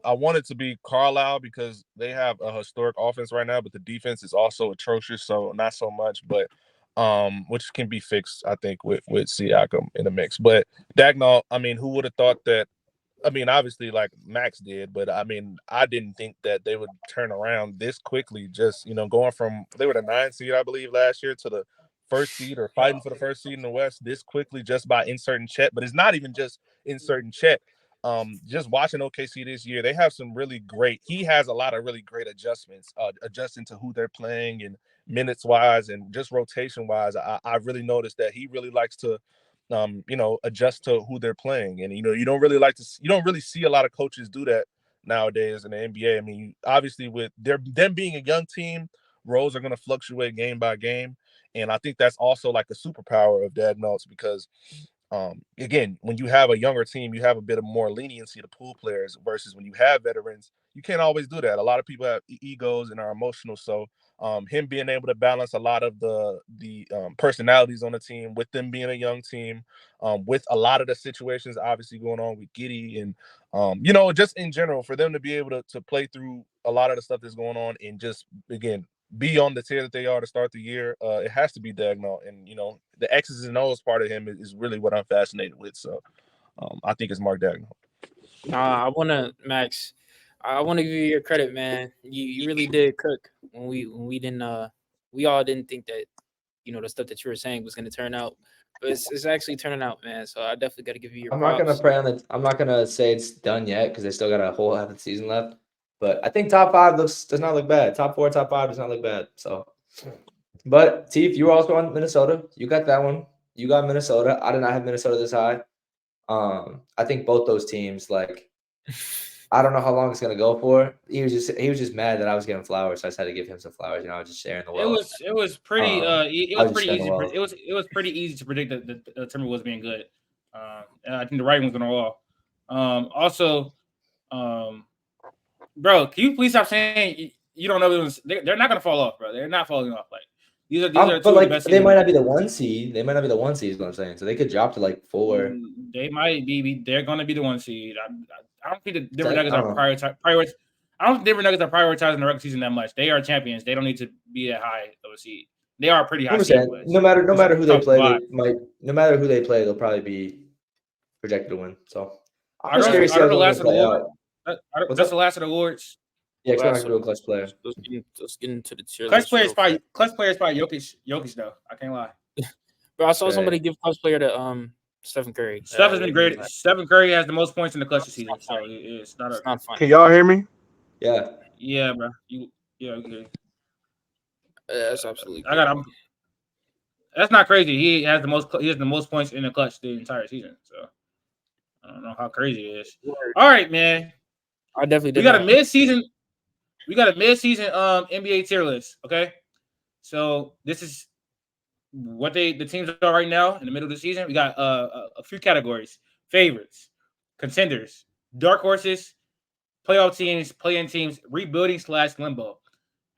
I want it to be Carlisle because they have a historic offense right now, but the defense is also atrocious, so not so much. But which can be fixed, I think, with Siakam in the mix. But Dagnall, I mean, who would have thought that? I mean, obviously, like Max did, but I mean, I didn't think that they would turn around this quickly. Just going from they were the 9 seed, I believe, last year to the first seed or fighting for the first seed in the West this quickly just by inserting Chet. But it's not even just inserting Chet. Just watching OKC this year, they have some really great. He has a lot of really great adjustments, adjusting to who they're playing and minutes wise and just rotation wise. I really noticed that he really likes to adjust to who they're playing. And, you don't really see a lot of coaches do that nowadays in the NBA. I mean, obviously with them being a young team, roles are going to fluctuate game by game. And I think that's also like a superpower of Dagnall's because, again, when you have a younger team, you have a bit of more leniency to pull players versus when you have veterans, you can't always do that. A lot of people have egos and are emotional. So him being able to balance a lot of the personalities on the team with them being a young team, with a lot of the situations obviously going on with Giddey and, just in general, for them to be able to play through a lot of the stuff that's going on and just, again, be on the tier that they are to start the year, it has to be Dagnall. And, the X's and O's part of him is really what I'm fascinated with. So I think it's Mark Dagnall. I wanna Max. I want to give you your credit, man. You really did cook when we didn't we all didn't think that the stuff that you were saying was gonna turn out, but it's actually turning out, man. So I definitely got to give you your I'm not gonna props. I'm not gonna say it's done yet because they still got a whole half of the season left. But I think top 5 does not look bad. Top 4, top 5 does not look bad. So, but Teef, you were also on Minnesota. You got that one. You got Minnesota. I did not have Minnesota this high. I think both those teams, like, I don't know how long it's gonna go for. He was just mad that I was giving flowers, so I just had to give him some flowers. I was just sharing the wealth. It was pretty I was just sharing the easy. wealth. It was pretty easy to predict that the Timberwolves being good. And I think the writing was on the wall. Also, bro, can you please stop saying you don't know they're not gonna fall off, bro. They're not falling off. Like these are two But of the best. they might not be the 1 seed. They might not be the 1 seed. Is what I'm saying. So they could drop to like 4. They might be. They're gonna be the 1 seed. I don't think the Denver That- Nuggets I are don't know. prioritizing. I don't think Denver Nuggets are prioritizing the regular season that much. They are champions. They don't need to be that high of a seed. They are a pretty high seed. Understand. No matter who they play, no matter who they play, they'll probably be projected to win. So I'm just curious to see how it's going to play out. That's the last of the awards. Yeah, expect to be a clutch player. Let's get into the tier Clutch list player real is probably quick. Jokic though. I can't lie. Bro, I saw Okay. somebody give clutch player to Stephen Curry. Steph has been great. Stephen Curry has the most points in the clutch this season, so it's not It's not fun. Can y'all hear me? Yeah. Yeah, bro. Okay. That's absolutely. I got him. That's not crazy. He has the most points in the clutch the entire season. So I don't know how crazy it is. All right, man. I definitely did. We got a mid-season NBA tier list. Okay, so this is what the teams are right now in the middle of the season. We got a few categories: favorites, contenders, dark horses, playoff teams, play-in teams, rebuilding / limbo.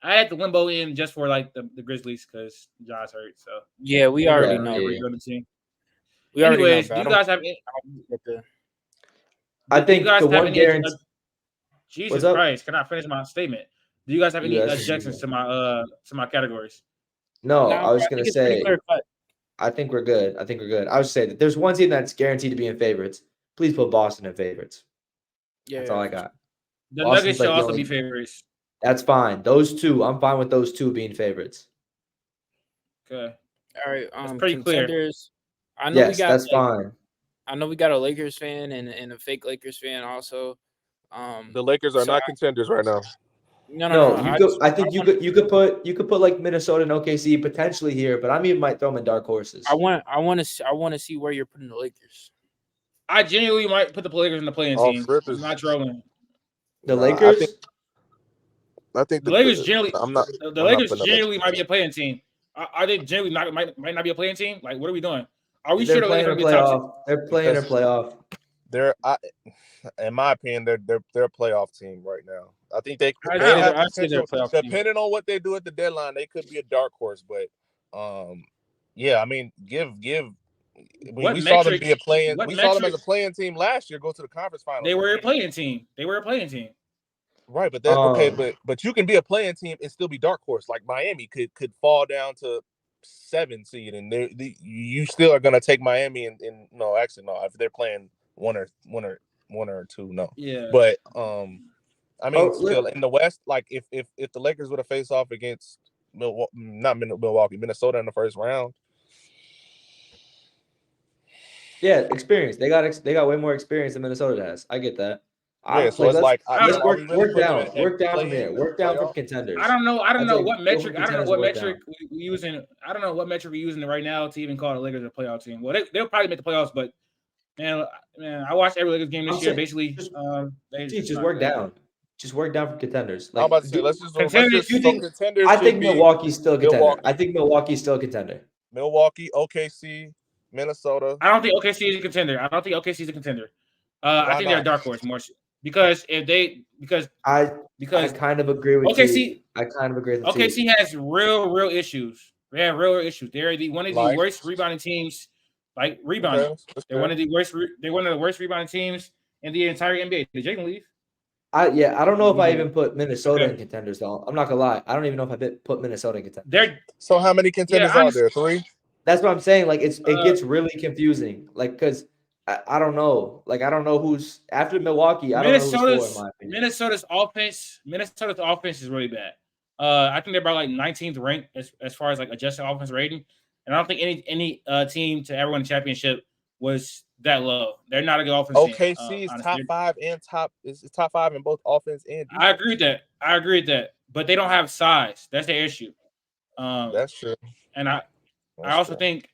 I had the limbo in just for like the Grizzlies because Josh hurt. So yeah, we already Yeah, know. yeah. Rebuilding team. We already Anyways, know. do you guys have? I think the one guarantee. Jesus What's up? Christ! Can I finish my statement? Do you guys have any You guys- objections to my categories? No, No, I was I going think to it's pretty say, clear cut. I think we're good. I was just saying that there's one team that's guaranteed to be in favorites. Please put Boston in favorites. Yeah, That's all I got. The Boston's Nuggets should like the also only- be favorites. That's fine. Those two, I'm fine with those two being favorites. Okay. All right. pretty clear. Contenders. I know we Yes, got. that's fine. I know we got a Lakers fan and a fake Lakers fan also. The Lakers are So not contenders right now. No. I think you could put like Minnesota and OKC potentially here, but I mean might throw them in dark horses. I want to see where you're putting the Lakers. I genuinely might put the Lakers in the playing team. I'm not trolling. The Lakers. I think the Lakers generally. I'm not. The Lakers generally might be a playing team. Are they generally might not be a playing team? Like, what are we doing? Are we sure the Lakers are going to be a top? They're playing a playoff. In my opinion, they're a playoff team right now. I think they have potential. Depending on what they do at the deadline, they could be a dark horse. But yeah, I mean, we saw them be a playing. We saw them as a playing team last year go to the conference finals. They were a playing team. Right, but okay, but you can be a playing team and still be dark horse. Like Miami could fall down to 7 seed, and you still are gonna take Miami and no, actually no, if they're playing one or two, no. Yeah. But I mean, still in the West, like if the Lakers would have faced off against Minnesota in the first round. Yeah, experience. They got way more experience than Minnesota has. I get that. Yeah, so it's like let's work down from here. Work down from contenders. I don't know what metric we using. I don't know what metric we're using right now to even call the Lakers a playoff team. Well, they'll probably make the playoffs, but man, I watched every Lakers game this year. Basically, just work down. Just work down from contenders. Like, I'm about to say, let's just contenders. I think Milwaukee's still a contender. I think Milwaukee's still a contender. Milwaukee, OKC, Minnesota. I don't think OKC is a contender. I think they're a dark horse more because I kind of agree with OKC. You. I kind of agree with OKC has real issues. They have real issues. They're one of the worst rebounding teams. Like rebounding, they're one of the worst. They're one of the worst rebounding teams in the entire NBA. Did Jaden leave? I don't know if I even put Minnesota in contenders though. I'm not gonna lie. I don't even know if I put Minnesota in contenders. So how many contenders are there? 3? That's what I'm saying. Like it gets really confusing. Like because I don't know. Like I don't know who's after Milwaukee. I don't know who's for, in my opinion. Minnesota's offense is really bad. I think they're about like 19th ranked as far as like adjusted offense rating. And I don't think any team to ever win a championship was that low. They're not a good offense team. OKC is top 5 and is top 5 in both offense and defense. I agree with that. But they don't have size. That's their issue. That's true. And I also think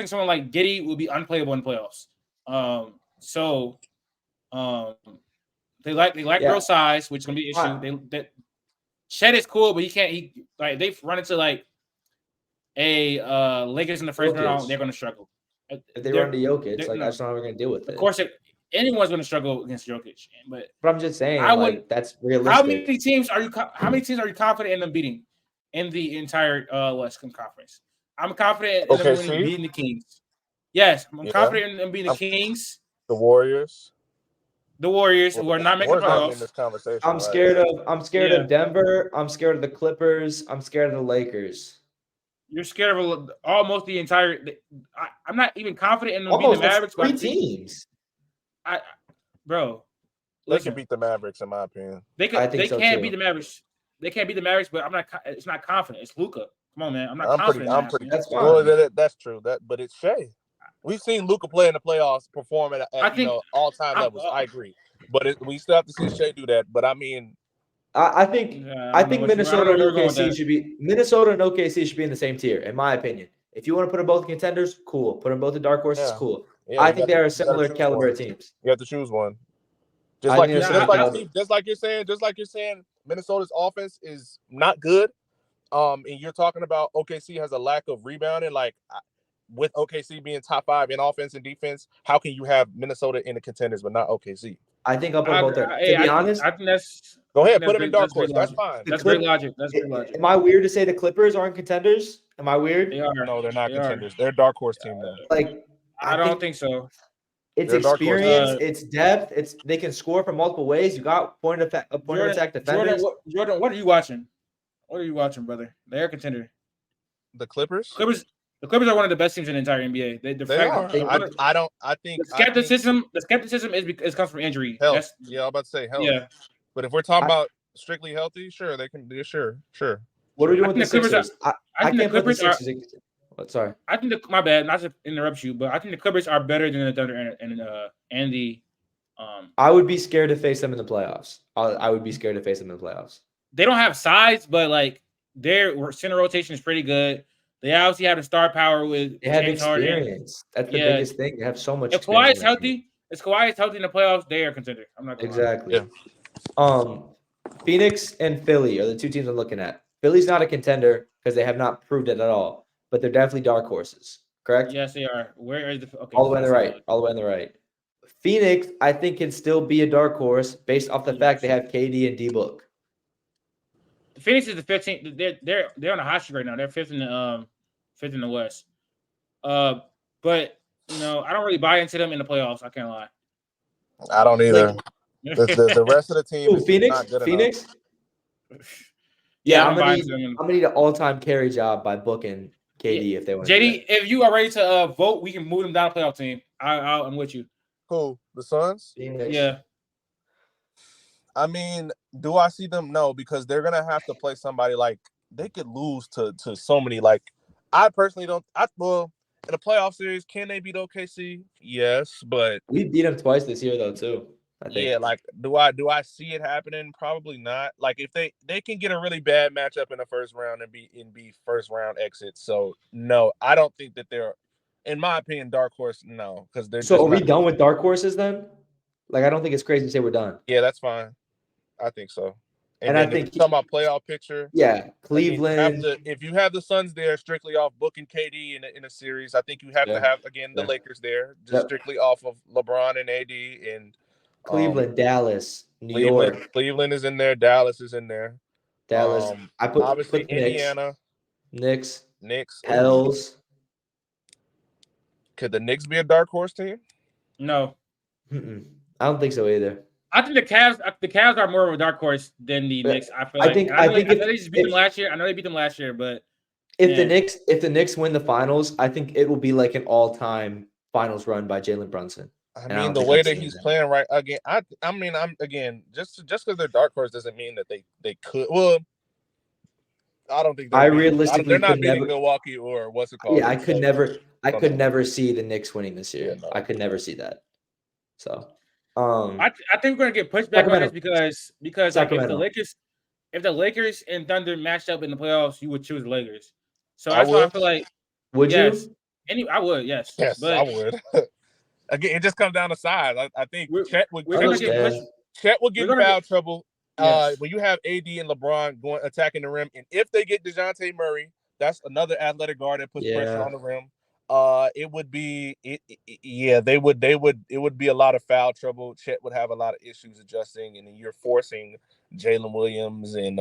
someone like Giddey will be unplayable in the playoffs. They like real size, which is gonna be an issue. That Chet is cool, but they've run into like a Lakers in the first round. They're gonna struggle. If they run to Jokic, I just don't know how we're gonna deal with it. Of course, anyone's gonna struggle against Jokic, but I'm just saying, that's realistic. How many teams are you confident in them beating in the entire Western Conference? I'm confident in them beating the Kings. Yes, I'm confident in them beating the Kings. The Warriors, who are not making playoffs. This conversation, I'm scared of Denver. I'm scared of the Clippers. I'm scared of the Lakers. You're scared of almost the entire. I'm not even confident in them beating the Mavericks. 3 teams. They can beat the Mavericks in my opinion. They can't beat the Mavericks. They can't beat the Mavericks, but I'm not. It's not confident. It's Luka. Come on, man. I'm not confident. That's fine. Well, that's true. But it's Shea. We've seen Luka play in the playoffs, perform at all-time levels. I agree, but we still have to see Shea do that. But I mean, I think Minnesota and OKC should be in the same tier, in my opinion. If you want to put them both in contenders, cool. Put them both in dark horses, cool. Yeah, I think they are similar caliber teams. You have to choose one. Just like you're saying, Minnesota's offense is not good. And you're talking about OKC has a lack of rebounding. Like with OKC being top 5 in offense and defense, how can you have Minnesota in the contenders but not OKC? I think I'll put them both there. To be honest, I think that's. Go ahead, put them in dark horse. That's fine. That's great logic. Am I weird to say the Clippers aren't contenders? Am I weird? They are. No, they're not contenders. They're a dark horse team now. Like I don't think so. It's experience. It's depth. They can score from multiple ways. You got point of attack defenders. Jordan, what are you watching? What are you watching, brother? They're a contender. The Clippers. The Clippers are one of the best teams in the entire NBA. I think the skepticism is comes from injury. Health. I'm about to say health. Yeah. But if we're talking about strictly healthy, sure they can. Sure. What are we doing with the Sixers? I can't put the Sixers in. Sorry. I think my bad, not to interrupt you, but I think the Clippers are better than the Thunder and the I would be scared to face them in the playoffs. I would be scared to face them in the playoffs. They don't have size, but like their center rotation is pretty good. They obviously have the star power with They have James Harden. experience. That's the Yeah. biggest thing. They have so much If experience. Kawhi is healthy, in the playoffs, they are contender. I'm not gonna lie. Exactly. Yeah. Phoenix and Philly are the two teams I'm looking at. Philly's not a contender because they have not proved it at all, but they're definitely dark horses. Correct? Yes, they are. Where is the okay? All the way on the I see right. All the way on the right. Phoenix, I think, can still be a dark horse based off the fact they have KD and D-Book. The Phoenix is the 15th. They're on a hot streak right now. They're fifth in the West. But I don't really buy into them in the playoffs. I can't lie. I don't either. The rest of the team is Phoenix? not good Phoenix? enough. Yeah, I'm gonna need an all-time carry job by booking KD if they want to. JD, if you are ready to vote, we can move them down the playoff team. I'm with you. Who? The Suns? Phoenix. Yeah. I mean, do I see them? No, because they're gonna have to play somebody like they could lose to so many. Like, I personally don't. In a playoff series, can they beat OKC? Yes, but We beat them twice this year though too. I think. yeah, like do I see it happening? Probably not. Like if they can get a really bad matchup in the first round and be first round exits. So no, I don't think that they're, in my opinion, dark horse. No, because they're. So are we done with dark horses then? Like I don't think it's crazy to say we're done. Yeah, that's fine. I think so. And I think talking about playoff picture. Yeah, Cleveland. If you have the Suns there strictly off booking KD in a series, I think you have to have the Lakers there just strictly off of LeBron and AD and Cleveland, Dallas, New York. Cleveland is in there. Dallas is in there. Dallas. I put obviously put Indiana, Knicks, Hells. Could the Knicks be a dark horse team? No, I don't think so either. I think the Cavs are more of a dark horse than the Knicks. I feel like. I know they just beat them last year. I know they beat them last year, but if the Knicks win the finals, I think it will be like an all-time finals run by Jalen Brunson. I mean, the way that he's playing right again. I'm just because they're dark horse doesn't mean that they could. Well, I don't think realistically they're not beating Milwaukee or what's it called. Yeah, I could never see the Knicks winning this year. Yeah, no. I could never see that. So. I think we're gonna get pushed back on this because like if the Lakers and Thunder matched up in the playoffs, you would choose the Lakers. So that's why I feel like you? I would, yes. Yes, I would. Again, it just comes down to size. I think Chet would get in foul trouble when you have AD and LeBron attacking the rim, and if they get DeJounte Murray, that's another athletic guard that puts pressure on the rim. It would be it would be a lot of foul trouble. Chet would have a lot of issues adjusting, and then you're forcing Jalen Williams and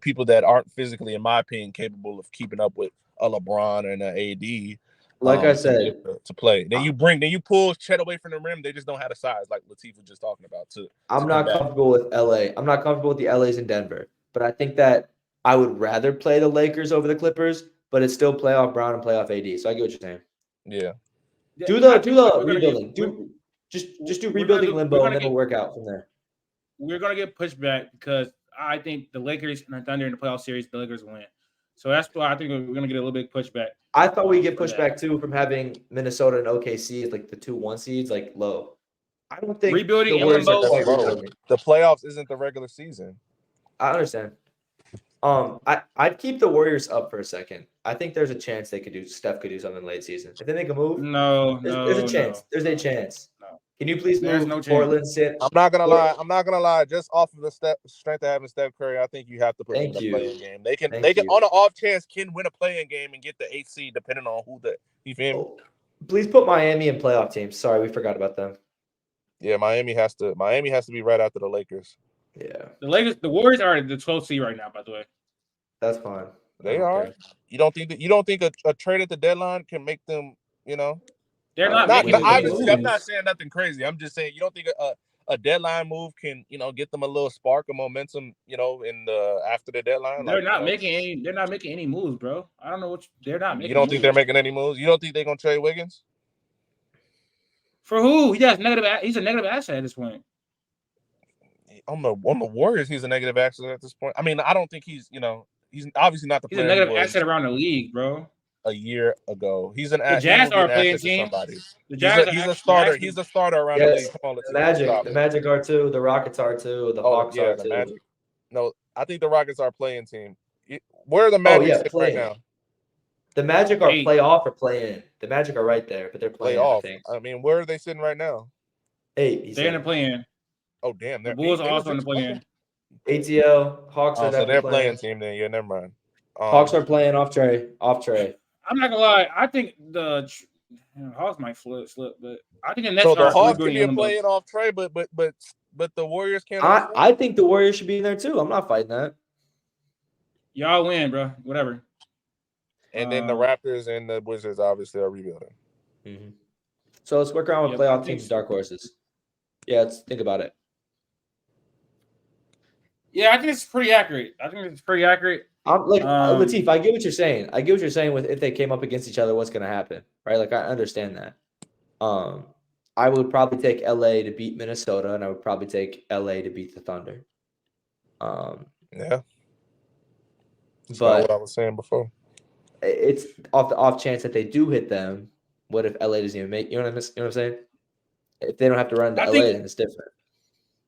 people that aren't physically, in my opinion, capable of keeping up with a LeBron and an AD. Like I said, to play. Then you pull Chet away from the rim. They just don't have the size, like Latif was just talking about too. I'm not comfortable with LA. I'm not comfortable with the LAs in Denver, but I think that I would rather play the Lakers over the Clippers. But it's still playoff Brown and playoff AD. So I get what you're saying. Yeah. Do the rebuilding. Just do rebuilding limbo, and then we'll work out from there. We're gonna get pushed back because I think the Lakers and the Thunder in the playoff series, the Lakers win. So that's why I think we're gonna get a little bit pushback. I thought we'd get pushed back too from having Minnesota and OKC as like the 2-1 seeds, like low. I don't think rebuilding and limbo. The playoffs isn't the regular season. I understand. I'd keep the Warriors up for a second. I think there's a chance Steph could do something late season. If they make a move, there's a chance. There's a chance. No. Can you please move Portland? I'm not gonna lie. Just off of the strength of having Steph Curry, I think you have to put them in the play-in game. They can on an off chance can win a play-in game and get the 8th seed depending on who you feel me? Please put Miami in playoff teams. Sorry, we forgot about them. Yeah, Miami has to be right after the Lakers. Yeah. The Warriors are the 12th seed right now, by the way. That's fine. They are. Care. You don't think a trade at the deadline can make them, They're not making obviously I'm not saying nothing crazy. I'm just saying you don't think a deadline move can, get them a little spark of momentum, in the after the deadline? They're not making any moves, bro. I don't know they're not making. You don't think they're making any moves? You don't think they're gonna trade Wiggins? For who? He's a negative asset at this point. On the Warriors, he's a negative asset at this point. I mean, I don't think he's obviously not the player. He's a negative asset around the league, bro. a year ago. He's an The Jazz he will are be a an playing asset to team. somebody. The Jazz He's are a starter. actually, He's a starter around the Yes, league. Come on, the Latif, stop The it. Magic are too. The Rockets are too. The Hawks are The too. Magic. No, I think the Rockets are a playing team. Where are the Oh Magic yeah, sitting right playing. now? The Magic are 8. playoff or play in. The Magic are right there, but they're playing. I Playoff. think I mean, where are they sitting right now? 8. He They're in the said. play-in. Oh, damn. The They're Bulls 8. are They also in legit the play-in. ATL Hawks are Oh, so definitely they're playing. playing team then. Yeah, never mind. Hawks are playing off Trey. I'm not gonna lie. I think the Hawks might slip, but I think the Nets So the are Hawks rebuilding can be a young playing bucks. off Trey, but the Warriors can't off Trey? I think the Warriors should be in there too. I'm not fighting that. Y'all win, bro. Whatever. And then the Raptors and the Wizards obviously are rebuilding. Mm-hmm. So let's work around with Yep, I playoff think teams, so. dark horses. Yeah, let's think about it. Yeah, I think it's pretty accurate. Latif, I get what you're saying. I get what you're saying with if they came up against each other, what's going to happen, right? Like I understand that. I would probably take LA to beat Minnesota, and I would probably take LA to beat the Thunder. Yeah. That's But what I was saying before. it's off the off chance that they do hit them. What if LA doesn't even make? You know what I'm saying? If they don't have to run to LA, then it's different.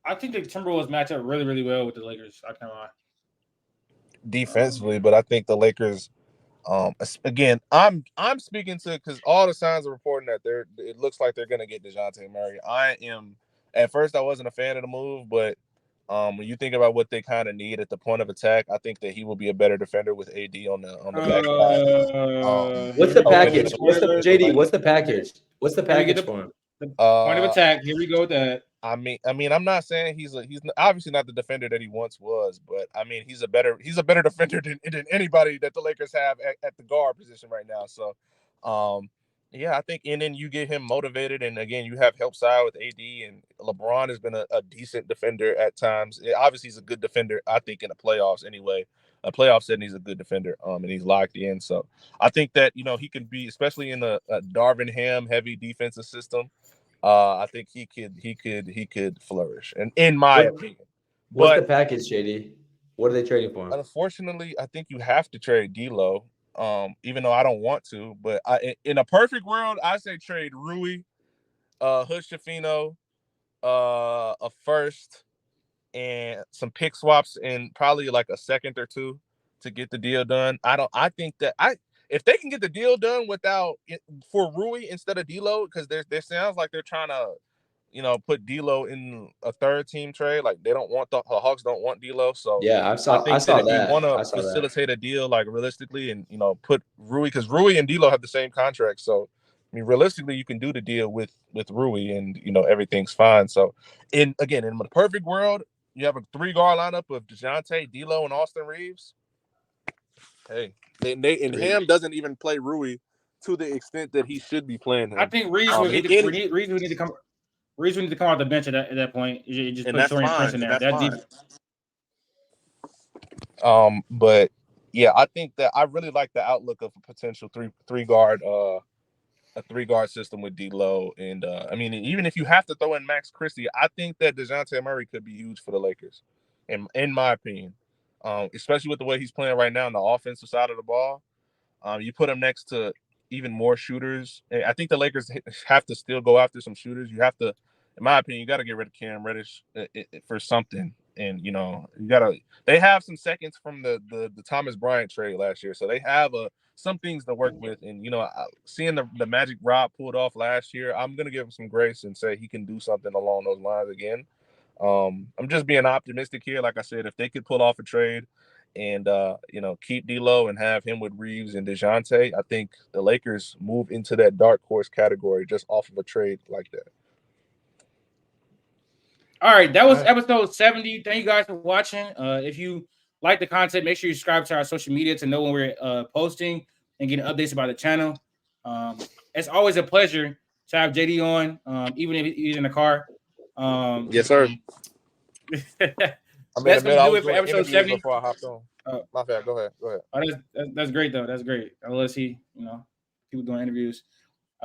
I think the Timberwolves match up really, really well with the Lakers. I can't lie. Defensively, but I think the Lakers. Again, I'm speaking to because all the signs are reporting that it looks like they're gonna get DeJounte Murray. I am at first I wasn't a fan of the move, but when you think about what they kind of need at the point of attack, I think that he will be a better defender with AD on the backside. What's the package? What's What's the package? What's the package for him? The point of attack. Here we go with that. I mean, I'm not saying he's obviously not the defender that he once was, but I mean he's a better defender than anybody that the Lakers have at the guard position right now. So, yeah, I think and then you get him motivated, and again you have help side with AD, and LeBron has been a decent defender at times. Obviously, he's a good defender. I think in the playoffs anyway. A playoff setting, he's a good defender, and he's locked in. So I think that he can be, especially in a Darvin Ham heavy defensive system. I think he could flourish, and in my opinion. What's the package, JD? What are they trading for him? Unfortunately, I think you have to trade D'Lo. Even though I don't want to, but in a perfect world, I say trade Rui, Hood Schifino, a first, and some pick swaps, and probably like a second or two to get the deal done. I think that if they can get the deal done for Rui instead of D'Lo, because there sounds like they're trying to, put D'Lo in a third team trade. Like they don't want the Hawks don't want D'Lo. So yeah, I saw if that. you want to facilitate a deal like realistically, and put Rui, because Rui and D'Lo have the same contract. So I mean, realistically, you can do the deal with Rui, and everything's fine. So in the perfect world, you have a 3-guard lineup of DeJounte, D'Lo, and Austin Reeves. Hey, Ham doesn't even play Rui to the extent that he should be playing him. I think Reeves would need to come. Reeves would need to come off the bench at that point. You just put Torian Prince in there. That's fine. But yeah, I think that I really like the outlook of a potential three guard a 3-guard system with D'Lo, and I mean, even if you have to throw in Max Christie, I think that DeJounte Murray could be huge for the Lakers, in my opinion. Especially with the way he's playing right now on the offensive side of the ball. You put him next to even more shooters. And I think the Lakers have to still go after some shooters. You have to, in my opinion, you got to get rid of Cam Reddish for something. And, they have some seconds from the Thomas Bryant trade last year. So they have some things to work with. And, seeing the Magic Rob pulled off last year, I'm going to give him some grace and say he can do something along those lines again. I'm just being optimistic here. Like I said, if they could pull off a trade and, keep D'Lo and have him with Reeves and DeJounte, I think the Lakers move into that dark horse category just off of a trade like that. All right, that was episode 70. Thank you guys for watching. If you like the content, make sure you subscribe to our social media to know when we're posting and getting updates about the channel. It's always a pleasure to have JD on, even if he's in the car. Yes, sir. That's going to do it for episode 70. Before I hopped on. My bad. Go ahead. Oh, that's great, though. That's great. Unless people doing interviews.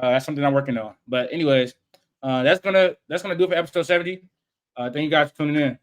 That's something I'm working on. But anyways, that's gonna do it for episode 70. Thank you guys for tuning in.